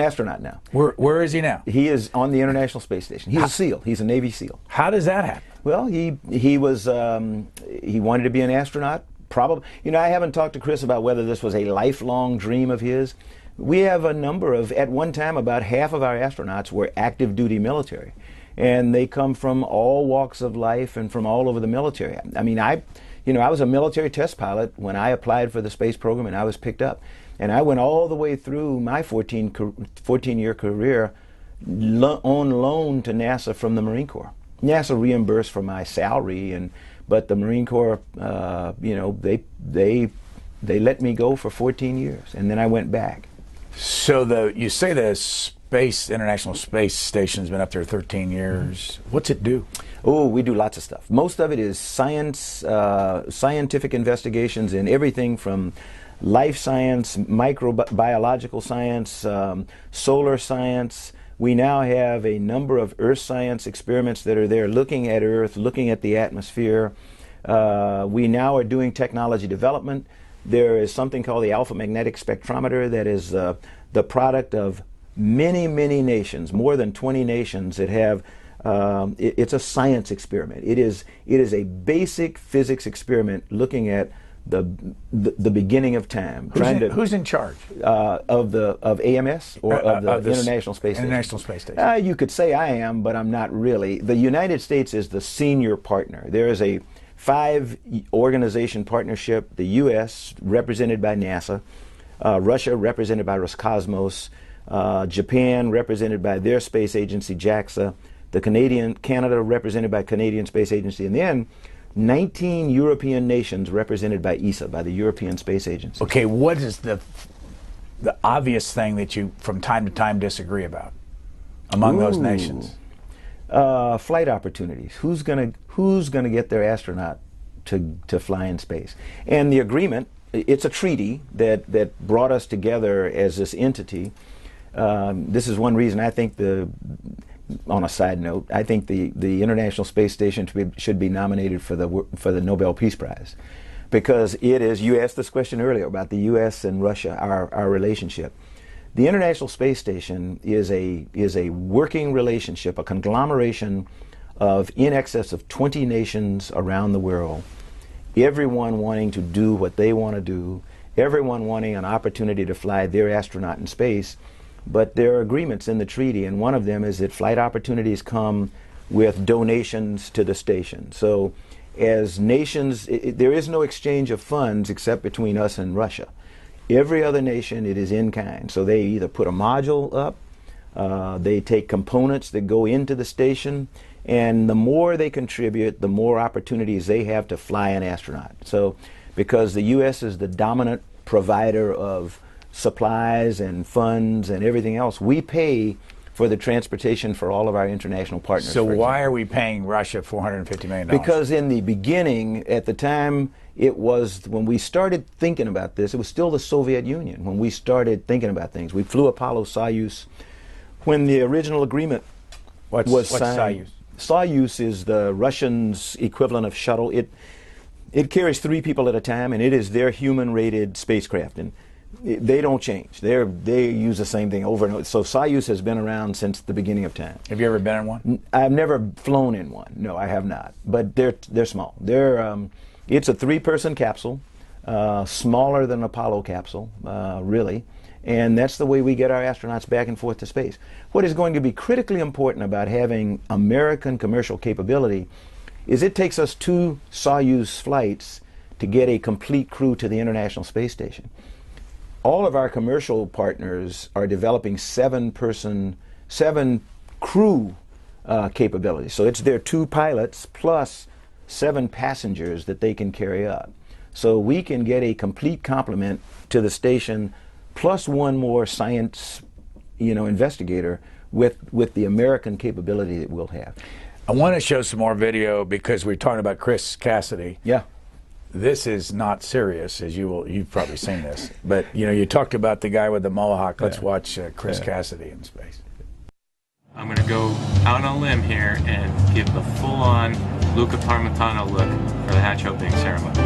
astronaut now. Where is he now? He is on the International Space Station. He's a SEAL. He's a Navy SEAL. How does that happen? Well, he wanted to be an astronaut. Probably, I haven't talked to Chris about whether this was a lifelong dream of his. We have at one time, about half of our astronauts were active duty military, and they come from all walks of life and from all over the military. I mean, I was a military test pilot when I applied for the space program, and I was picked up. And I went all the way through my 14-year career on loan to NASA from the Marine Corps. NASA reimbursed for my salary, but the Marine Corps, they let me go for 14 years, and then I went back. So you say the International Space Station has been up there 13 years. What's it do? Oh, we do lots of stuff. Most of it is scientific investigations in everything from life science, microbiological science, solar science. We now have a number of earth science experiments that are there looking at Earth, looking at the atmosphere. We now are doing technology development. There is something called the alpha magnetic spectrometer that is the product of many, many nations, more than 20 nations that have. It's a science experiment. It is a basic physics experiment looking at the beginning of time. Who's in charge of AMS or of the International Space Station? International Space Station. You could say I am, but I'm not really. The United States is the senior partner. There is a 5-organization partnership: the U.S. represented by NASA, Russia represented by Roscosmos, Japan represented by their space agency JAXA, Canada represented by Canadian Space Agency, and then 19 European nations represented by ESA, by the European Space Agency. Okay, what is the obvious thing that you, from time to time, disagree about among those nations? Flight opportunities. Who's gonna get their astronaut to fly in space? And the agreement, it's a treaty that brought us together as this entity. This is one reason I think on a side note, I think the International Space Station should be nominated for the Nobel Peace Prize, because it is. You asked this question earlier about the U.S. and Russia, our relationship. The International Space Station is a working relationship, a conglomeration of in excess of 20 nations around the world, everyone wanting to do what they want to do, everyone wanting an opportunity to fly their astronaut in space. But there are agreements in the treaty, and one of them is that flight opportunities come with donations to the station. So as nations, there is no exchange of funds except between us and Russia. Every other nation, it is in kind. So they either put a module up, they take components that go into the station. And the more they contribute, the more opportunities they have to fly an astronaut. So, because the U.S. is the dominant provider of supplies and funds and everything else, we pay for the transportation for all of our international partners. So why are we paying Russia $450 million? Because in the beginning, at the time, it was, when we started thinking about this, it was still the Soviet Union. When we started thinking about things, we flew Apollo Soyuz. When the original agreement was signed, Soyuz? Soyuz is the Russians' equivalent of shuttle. It carries 3 people at a time, and it is their human-rated spacecraft. And they don't change. They use the same thing over and over. So Soyuz has been around since the beginning of time. Have you ever been in one? I've never flown in one. No, I have not. But they're small. It's a 3-person capsule, smaller than an Apollo capsule, really. And that's the way we get our astronauts back and forth to space. What is going to be critically important about having American commercial capability is it takes us 2 Soyuz flights to get a complete crew to the International Space Station. All of our commercial partners are developing 7 crew capabilities. So it's their 2 pilots plus 7 passengers that they can carry up. So we can get a complete complement to the station plus 1 more science, investigator with the American capability that we'll have. I want to show some more video because we're talking about Chris Cassidy. Yeah. This is not serious, as you've probably seen this. But, you talked about the guy with the mohawk. Let's watch Chris Cassidy in space. I'm going to go out on a limb here and give the full-on Luca Parmitano look for the hatch opening ceremony.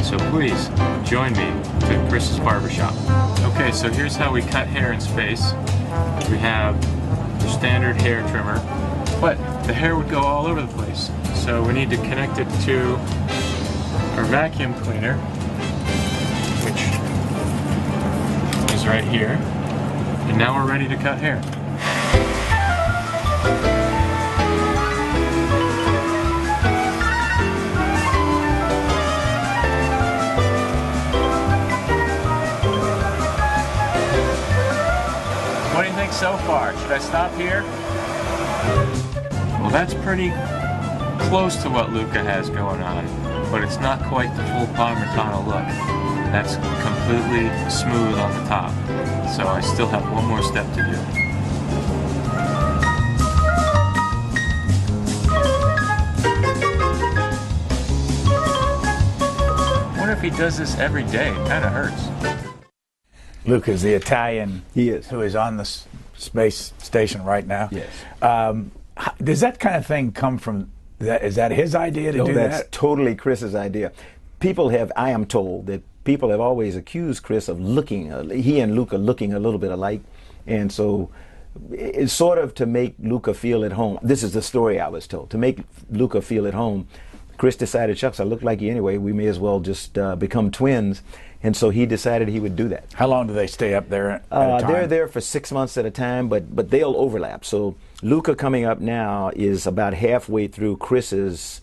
So please join me to Chris's barbershop. Okay, so here's how we cut hair in space. We have the standard hair trimmer, but the hair would go all over the place. So we need to connect it to our vacuum cleaner, which is right here. And now we're ready to cut hair. What do you think so far? Should I stop here? Well, that's pretty close to what Luca has going on, but it's not quite the full Parmitano look. That's completely smooth on the top. So I still have one more step to do. I wonder if he does this every day. It kind of hurts. Luca's the Italian He is. who is on the space station right now. Yes. Does that kind of thing come from that? Is that his idea to do That's that? totally Chris's idea. I am told that people have always accused Chris of he and Luca looking a little bit alike. And so it's sort of to make Luca feel at home. This is the story I was told. To make Luca feel at home, Chris decided, shucks, I look like you anyway. We may as well just become twins. And so he decided he would do that. How long do they stay up there at a time? They're there for 6 months at a time, but they'll overlap. So Luca coming up now is about halfway through Chris's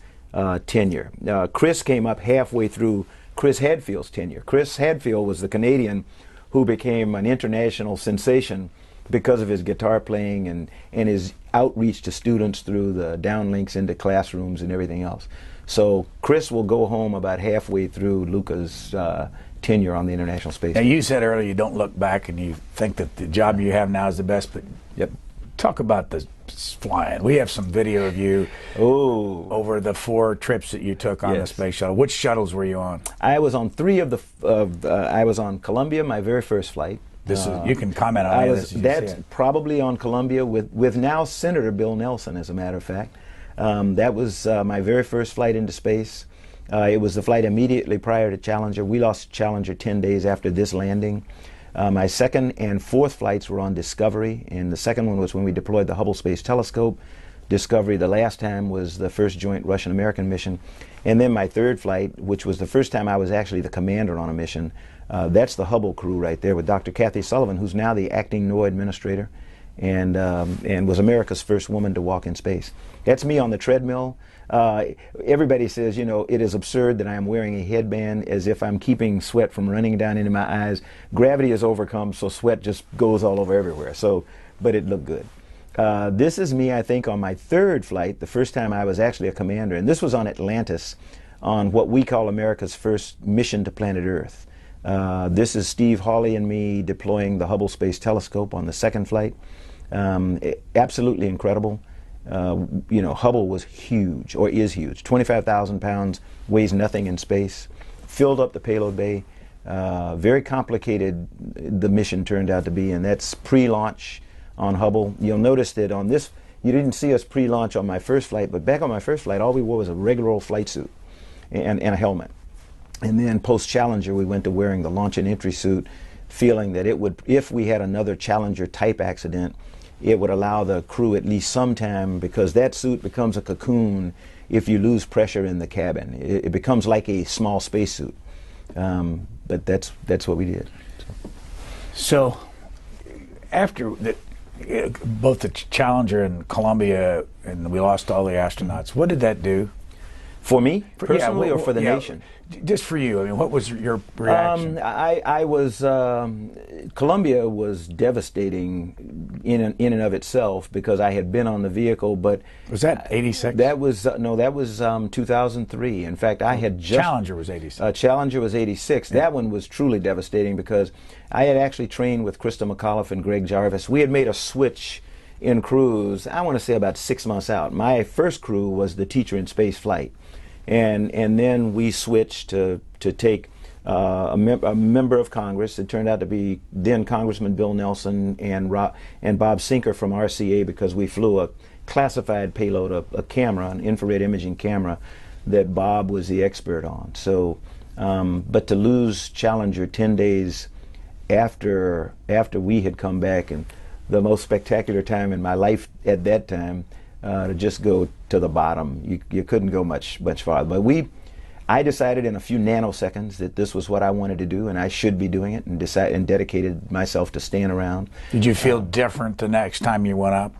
tenure. Chris came up halfway through Chris Hadfield's tenure. Chris Hadfield was the Canadian who became an international sensation because of his guitar playing and his outreach to students through the downlinks into classrooms and everything else. So Chris will go home about halfway through Luca's tenure on the International Space Now, Station. you said earlier you don't look back and you think that the job you have now is the best, but talk about the flying. We have some video of you over the 4 trips that you took on the space shuttle. Which shuttles were you on? I was on 3 of the. I was on Columbia, my very first flight. This is, you can comment on this. That's probably on Columbia with now Senator Bill Nelson, as a matter of fact. That was my very first flight into space. It was the flight immediately prior to Challenger. We lost Challenger 10 days after this landing. My second and fourth flights were on Discovery, and the second one was when we deployed the Hubble Space Telescope. Discovery, the last time, was the first joint Russian-American mission. And then my third flight, which was the first time I was actually the commander on a mission, that's the Hubble crew right there with Dr. Kathy Sullivan, who's now the acting NOAA administrator and was America's first woman to walk in space. That's me on the treadmill. Everybody says, it is absurd that I am wearing a headband as if I'm keeping sweat from running down into my eyes. Gravity is overcome, so sweat just goes all over everywhere. But it looked good. This is me, I think, on my third flight, the first time I was actually a commander, and this was on Atlantis, on what we call America's first mission to planet Earth. This is Steve Hawley and me deploying the Hubble Space Telescope on the second flight. Absolutely incredible. You know, Hubble was huge, or is huge. 25,000 pounds, weighs nothing in space, filled up the payload bay. Very complicated the mission turned out to be, and that's pre-launch on Hubble. You'll notice that on this, you didn't see us pre-launch on my first flight, but back on my first flight, all we wore was a regular old flight suit and a helmet. And then post-Challenger, we went to wearing the launch and entry suit, feeling that it would, if we had another Challenger type accident, it would allow the crew at least some time, because that suit becomes a cocoon if you lose pressure in the cabin. It becomes like a small spacesuit. But that's what we did. So after both the Challenger and Columbia, and we lost all the astronauts, what did that do? For me, personally, or for the nation? Just for you. I mean, what was your reaction? I was, Columbia was devastating in and of itself, because I had been on the vehicle, but... Was that 86? That was, no, that was 2003. In fact, I had just... Challenger was 86. Challenger was 86. Yeah. That one was truly devastating, because I had actually trained with Krista McAuliffe and Greg Jarvis. We had made a switch in crews, I want to say about 6 months out. My first crew was the teacher in space flight. And then we switched to take a member of Congress. It turned out to be then Congressman Bill Nelson and Bob Sinker from RCA, because we flew a classified payload, a camera, an infrared imaging camera that Bob was the expert on. So, but to lose Challenger 10 days after we had come back, and the most spectacular time in my life at that time, to just go to the bottom. You couldn't go much farther. But I decided in a few nanoseconds that this was what I wanted to do, and I should be doing it, and dedicated myself to staying around. Did you feel different the next time you went up?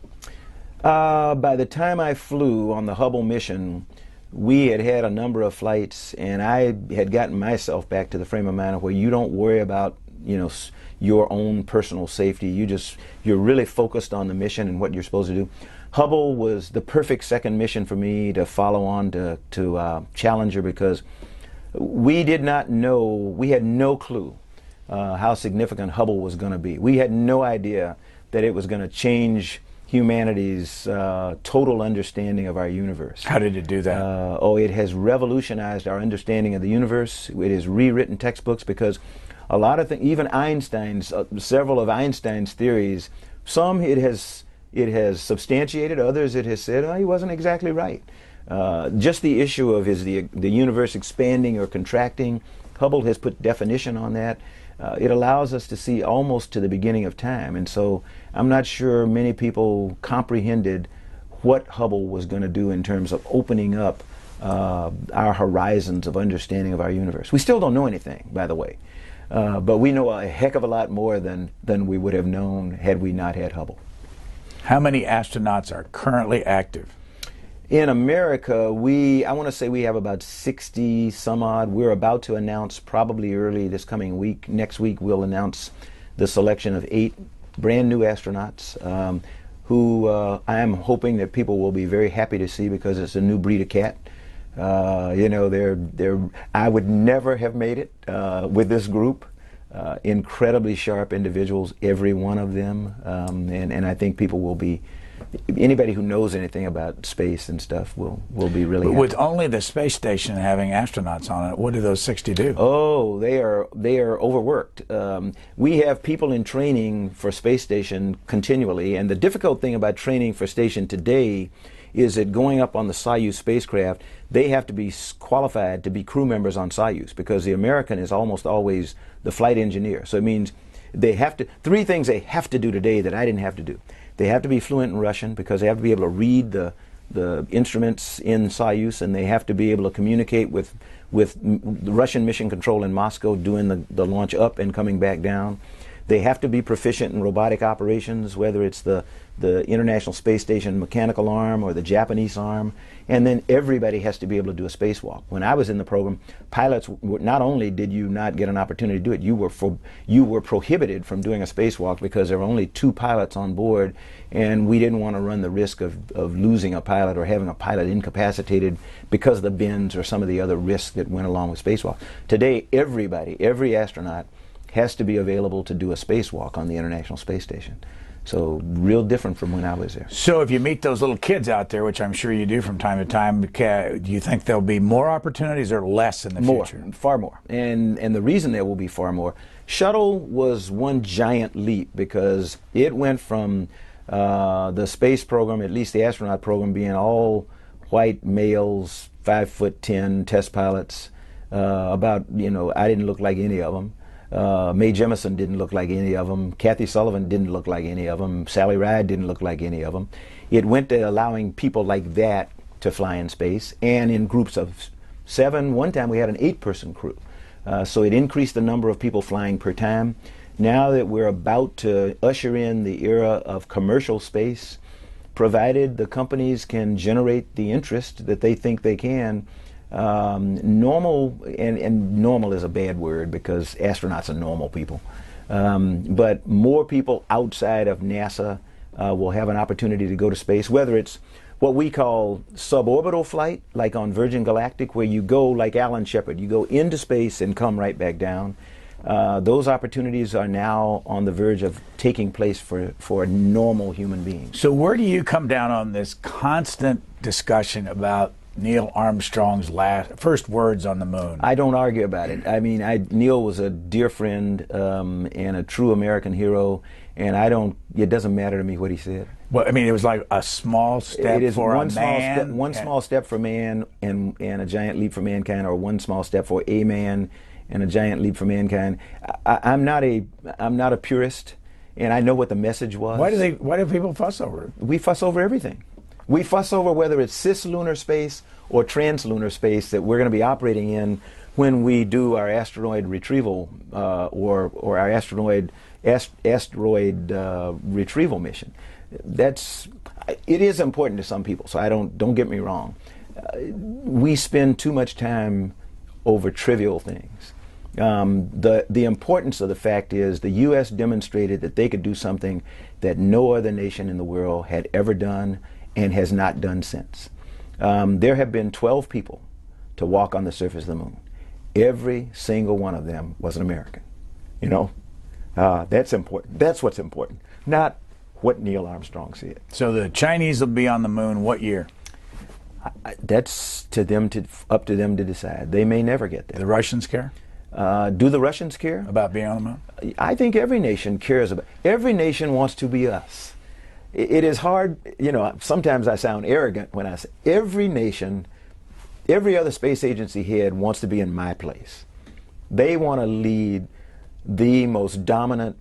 By the time I flew on the Hubble mission, we had had a number of flights, and I had gotten myself back to the frame of mind where you don't worry about, you know, your own personal safety. You're really focused on the mission and what you're supposed to do. Hubble was the perfect second mission for me to follow on to Challenger, because we did not know, we had no clue how significant Hubble was going to be. We had no idea that it was going to change humanity's total understanding of our universe. How did it do that? It has revolutionized our understanding of the universe. It has rewritten textbooks, because a lot of things, even Einstein's, several of Einstein's theories, some it has substantiated, others it has said, oh, he wasn't exactly right. Just the issue of the universe expanding or contracting, Hubble has put definition on that. It allows us to see almost to the beginning of time, and so I'm not sure many people comprehended what Hubble was going to do in terms of opening up our horizons of understanding of our universe. We still don't know anything, by the way, but we know a heck of a lot more than we would have known had we not had Hubble. How many astronauts are currently active? In America, I want to say we have about 60 some odd. We're about to announce, probably early this coming week, next week, we'll announce the selection of 8 brand new astronauts who I am hoping that people will be very happy to see, because it's a new breed of cat. You know, I would never have made it with this group. Incredibly sharp individuals, every one of them, and I think people will be, anybody who knows anything about space and stuff will be really happy. With only the space station having astronauts on it, what do those 60 do? Oh, they are overworked. We have people in training for space station continually, and the difficult thing about training for station today is that going up on the Soyuz spacecraft, they have to be qualified to be crew members on Soyuz, because the American is almost always the flight engineer. So it means they have to, 3 things they have to do today that I didn't have to do. They have to be fluent in Russian, because they have to be able to read the instruments in Soyuz, and they have to be able to communicate with the Russian Mission Control in Moscow doing the launch up and coming back down. They have to be proficient in robotic operations, whether it's the International Space Station mechanical arm or the Japanese arm, and then everybody has to be able to do a spacewalk. When I was in the program, pilots, not only did you not get an opportunity to do it, you were prohibited from doing a spacewalk because there were only 2 pilots on board, and we didn't want to run the risk of losing a pilot or having a pilot incapacitated because of the bends or some of the other risks that went along with spacewalk. Today, every astronaut has to be available to do a spacewalk on the International Space Station. So real different from when I was there. So if you meet those little kids out there, which I'm sure you do from time to time, do you think there'll be more opportunities or less in the future? Far more. And the reason there will be far more, shuttle was one giant leap because it went from the space program, at least the astronaut program, being all white males, 5'10" test pilots. I didn't look like any of them. Mae Jemison didn't look like any of them. Kathy Sullivan didn't look like any of them. Sally Ride didn't look like any of them. It went to allowing people like that to fly in space, and in groups of 7. One time we had an 8-person crew. So it increased the number of people flying per time. Now that we're about to usher in the era of commercial space, provided the companies can generate the interest that they think they can, normal, and normal is a bad word because astronauts are normal people, but more people outside of NASA will have an opportunity to go to space, whether it's what we call suborbital flight, like on Virgin Galactic, where you go like Alan Shepard, you go into space and come right back down. Those opportunities are now on the verge of taking place for normal human beings. So where do you come down on this constant discussion about Neil Armstrong's first words on the moon? I don't argue about it. I mean, Neil was a dear friend and a true American hero, and it doesn't matter to me what he said. Well, I mean, it was like a small step for a man. One small step for man and a giant leap for mankind, or one small step for a man and a giant leap for mankind. I'm not a purist, and I know what the message was. Why do people fuss over it? We fuss over everything. We fuss over whether it's cislunar space or translunar space that we're going to be operating in when we do our asteroid retrieval or our asteroid retrieval mission. It is important to some people, so don't get me wrong. We spend too much time over trivial things. The importance of the fact is the U.S. demonstrated that they could do something that no other nation in the world had ever done and has not done since. There have been 12 people to walk on the surface of the moon. Every single one of them was an American. That's important. That's what's important, not what Neil Armstrong said. So the Chinese will be on the moon what year? That's up to them to decide. They may never get there. The Russians care? Do the Russians care about being on the moon? I think every nation cares about. Every nation wants to be us. It is hard, sometimes I sound arrogant when I say every nation, every other space agency head wants to be in my place. They want to lead the most dominant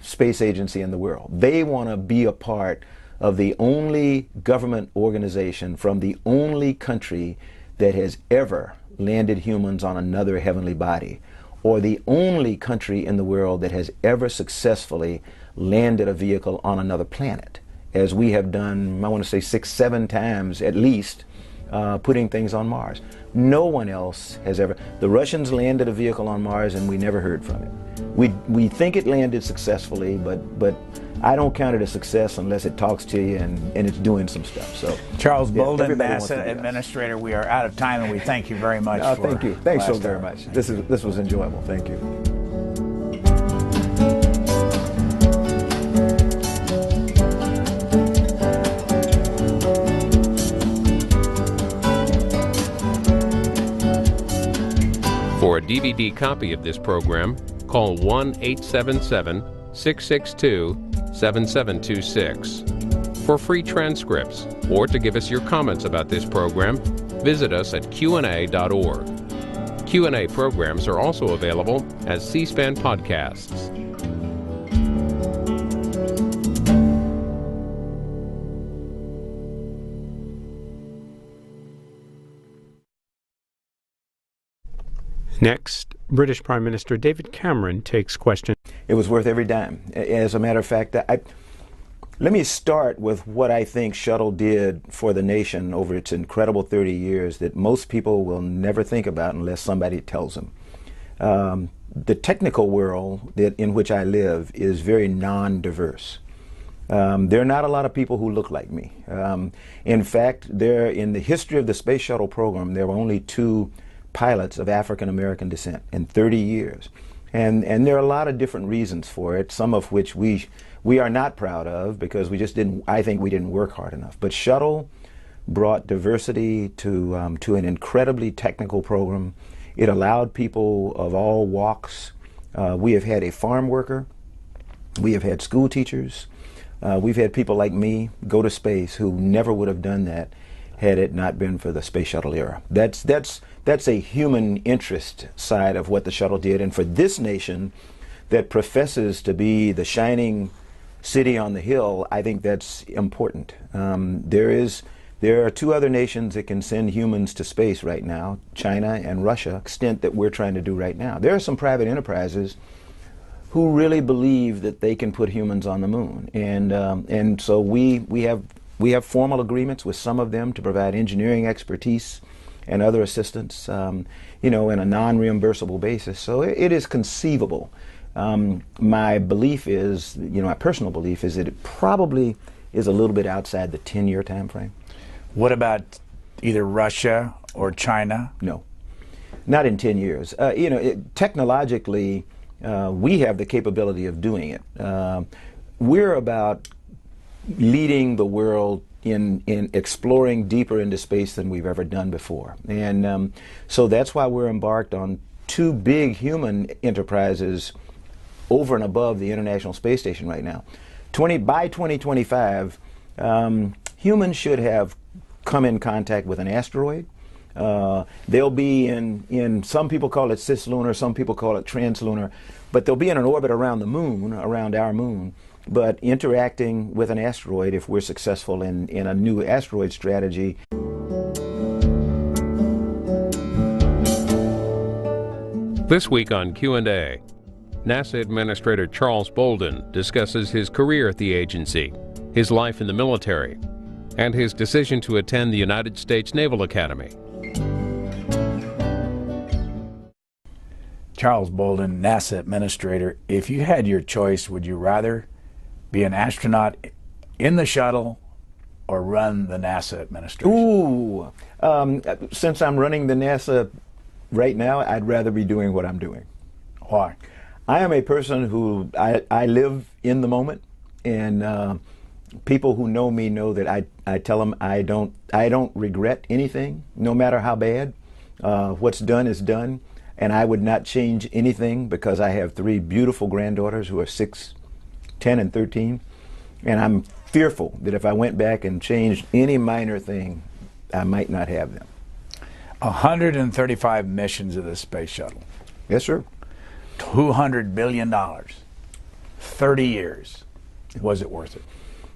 space agency in the world. They want to be a part of the only government organization from the only country that has ever landed humans on another heavenly body, or the only country in the world that has ever successfully landed a vehicle on another planet, as we have done, I want to say 6, 7 times at least, putting things on Mars. No one else has ever. The Russians landed a vehicle on Mars and we never heard from it. We think it landed successfully, but I don't count it a success unless it talks to you and it's doing some stuff. So, Charles Bolden, NASA Administrator, we are out of time, and we thank you very much. Thank you. Thanks so very much. This was enjoyable. Thank you. For a DVD copy of this program, call 1-877-662-7726. For free transcripts or to give us your comments about this program, visit us at qna.org. Q&A programs are also available as C-SPAN podcasts. Next, British Prime Minister David Cameron takes question. It was worth every dime. As a matter of fact, let me start with what I think Shuttle did for the nation over its incredible 30 years that most people will never think about unless somebody tells them. The technical world in which I live is very non-diverse. There are not a lot of people who look like me. In fact, in the history of the Space Shuttle program, there were only 2 pilots of African American descent in 30 years. And there are a lot of different reasons for it, some of which we are not proud of because I think we didn't work hard enough. But Shuttle brought diversity to an incredibly technical program. It allowed people of all walks. We have had a farm worker. We have had school teachers. We've had people like me go to space who never would have done that had it not been for the Space Shuttle era. That's a human interest side of what the shuttle did. And for this nation that professes to be the shining city on the hill, I think that's important. There are 2 other nations that can send humans to space right now, China and Russia, extent that we're trying to do right now. There are some private enterprises who really believe that they can put humans on the moon. And so we have formal agreements with some of them to provide engineering expertise and other assistance, in a non-reimbursable basis. So it is conceivable. My belief is, my personal belief is that it probably is a little bit outside the 10-year time frame. What about either Russia or China? No, not in 10 years. Technologically, we have the capability of doing it. We're about leading the world in exploring deeper into space than we've ever done before. And so that's why we're embarked on 2 big human enterprises over and above the International Space Station right now. By 2025, humans should have come in contact with an asteroid. They'll be in some people call it cislunar, some people call it translunar, but they'll be in an orbit around the moon, around our moon, but interacting with an asteroid if we're successful in a new asteroid strategy. This week on Q&A, NASA Administrator Charles Bolden discusses his career at the agency, his life in the military, and his decision to attend the United States Naval Academy. Charles Bolden, NASA Administrator, if you had your choice, would you rather be an astronaut in the shuttle or run the NASA administration? Ooh, since I'm running the NASA right now, I'd rather be doing what I'm doing. Why? I am a person who, I live in the moment, and people who know me know that I tell them I don't regret anything, no matter how bad. What's done is done, and I would not change anything because I have 3 beautiful granddaughters who are 6, 10, and 13, and I'm fearful that if I went back and changed any minor thing, I might not have them. 135 missions of the space shuttle. Yes, sir. $200 billion. 30 years. Was it worth it?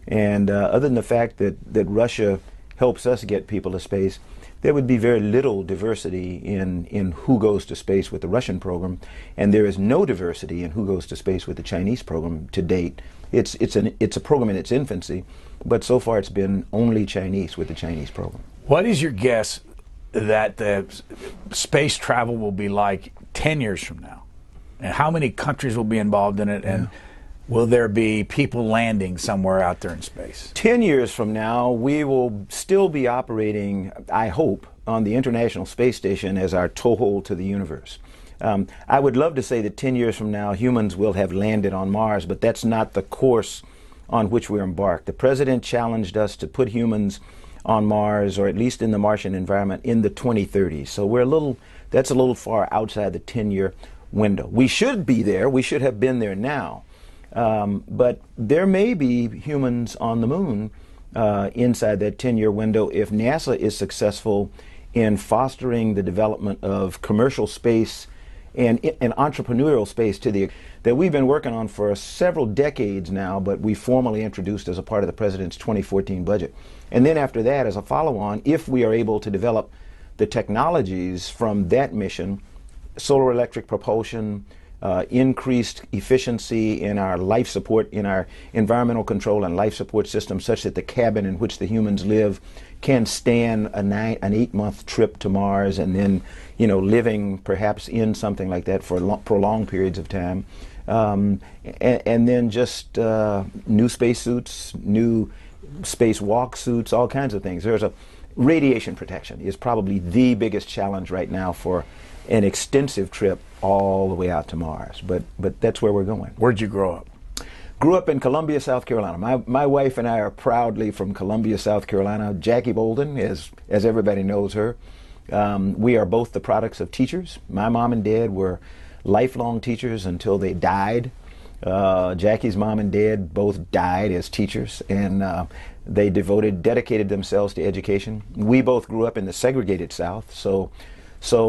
And other than the fact that Russia helps us get people to space, there would be very little diversity in who goes to space with the Russian program, and there is no diversity in who goes to space with the Chinese program to date. It's a program in its infancy, but so far it's been only Chinese with the Chinese program. What is your guess that the space travel will be like 10 years from now? And how many countries will be involved in it? And will there be people landing somewhere out there in space? 10 years from now, we will still be operating, I hope, on the International Space Station as our toehold to the universe. I would love to say that 10 years from now, humans will have landed on Mars, but that's not the course on which we're embarked. The President challenged us to put humans on Mars, or at least in the Martian environment, in the 2030s. So that's a little far outside the 10-year window. We should be there. We should have been there now. But there may be humans on the moon inside that 10-year window if NASA is successful in fostering the development of commercial space and entrepreneurial space that we've been working on for several decades now, but we formally introduced as a part of the President's 2014 budget. And then after that, as a follow-on, if we are able to develop the technologies from that mission solar electric propulsion, increased efficiency in our life support, in our environmental control and life support system, such that the cabin in which the humans live can stand an 8-month trip to Mars, and then, you know, living perhaps in something like that for prolonged periods of time. And then just new spacesuits, new spacewalk suits, all kinds of things. There's a radiation protection is probably the biggest challenge right now for an extensive trip all the way out to Mars. But that's where we're going. Where'd you grow up? Grew up in Columbia, South Carolina. My wife and I are proudly from Columbia, South Carolina. Jackie Bolden, as everybody knows her. We are both the products of teachers. My mom and dad were lifelong teachers until they died. Jackie's mom and dad both died as teachers, and they dedicated themselves to education. We both grew up in the segregated South, so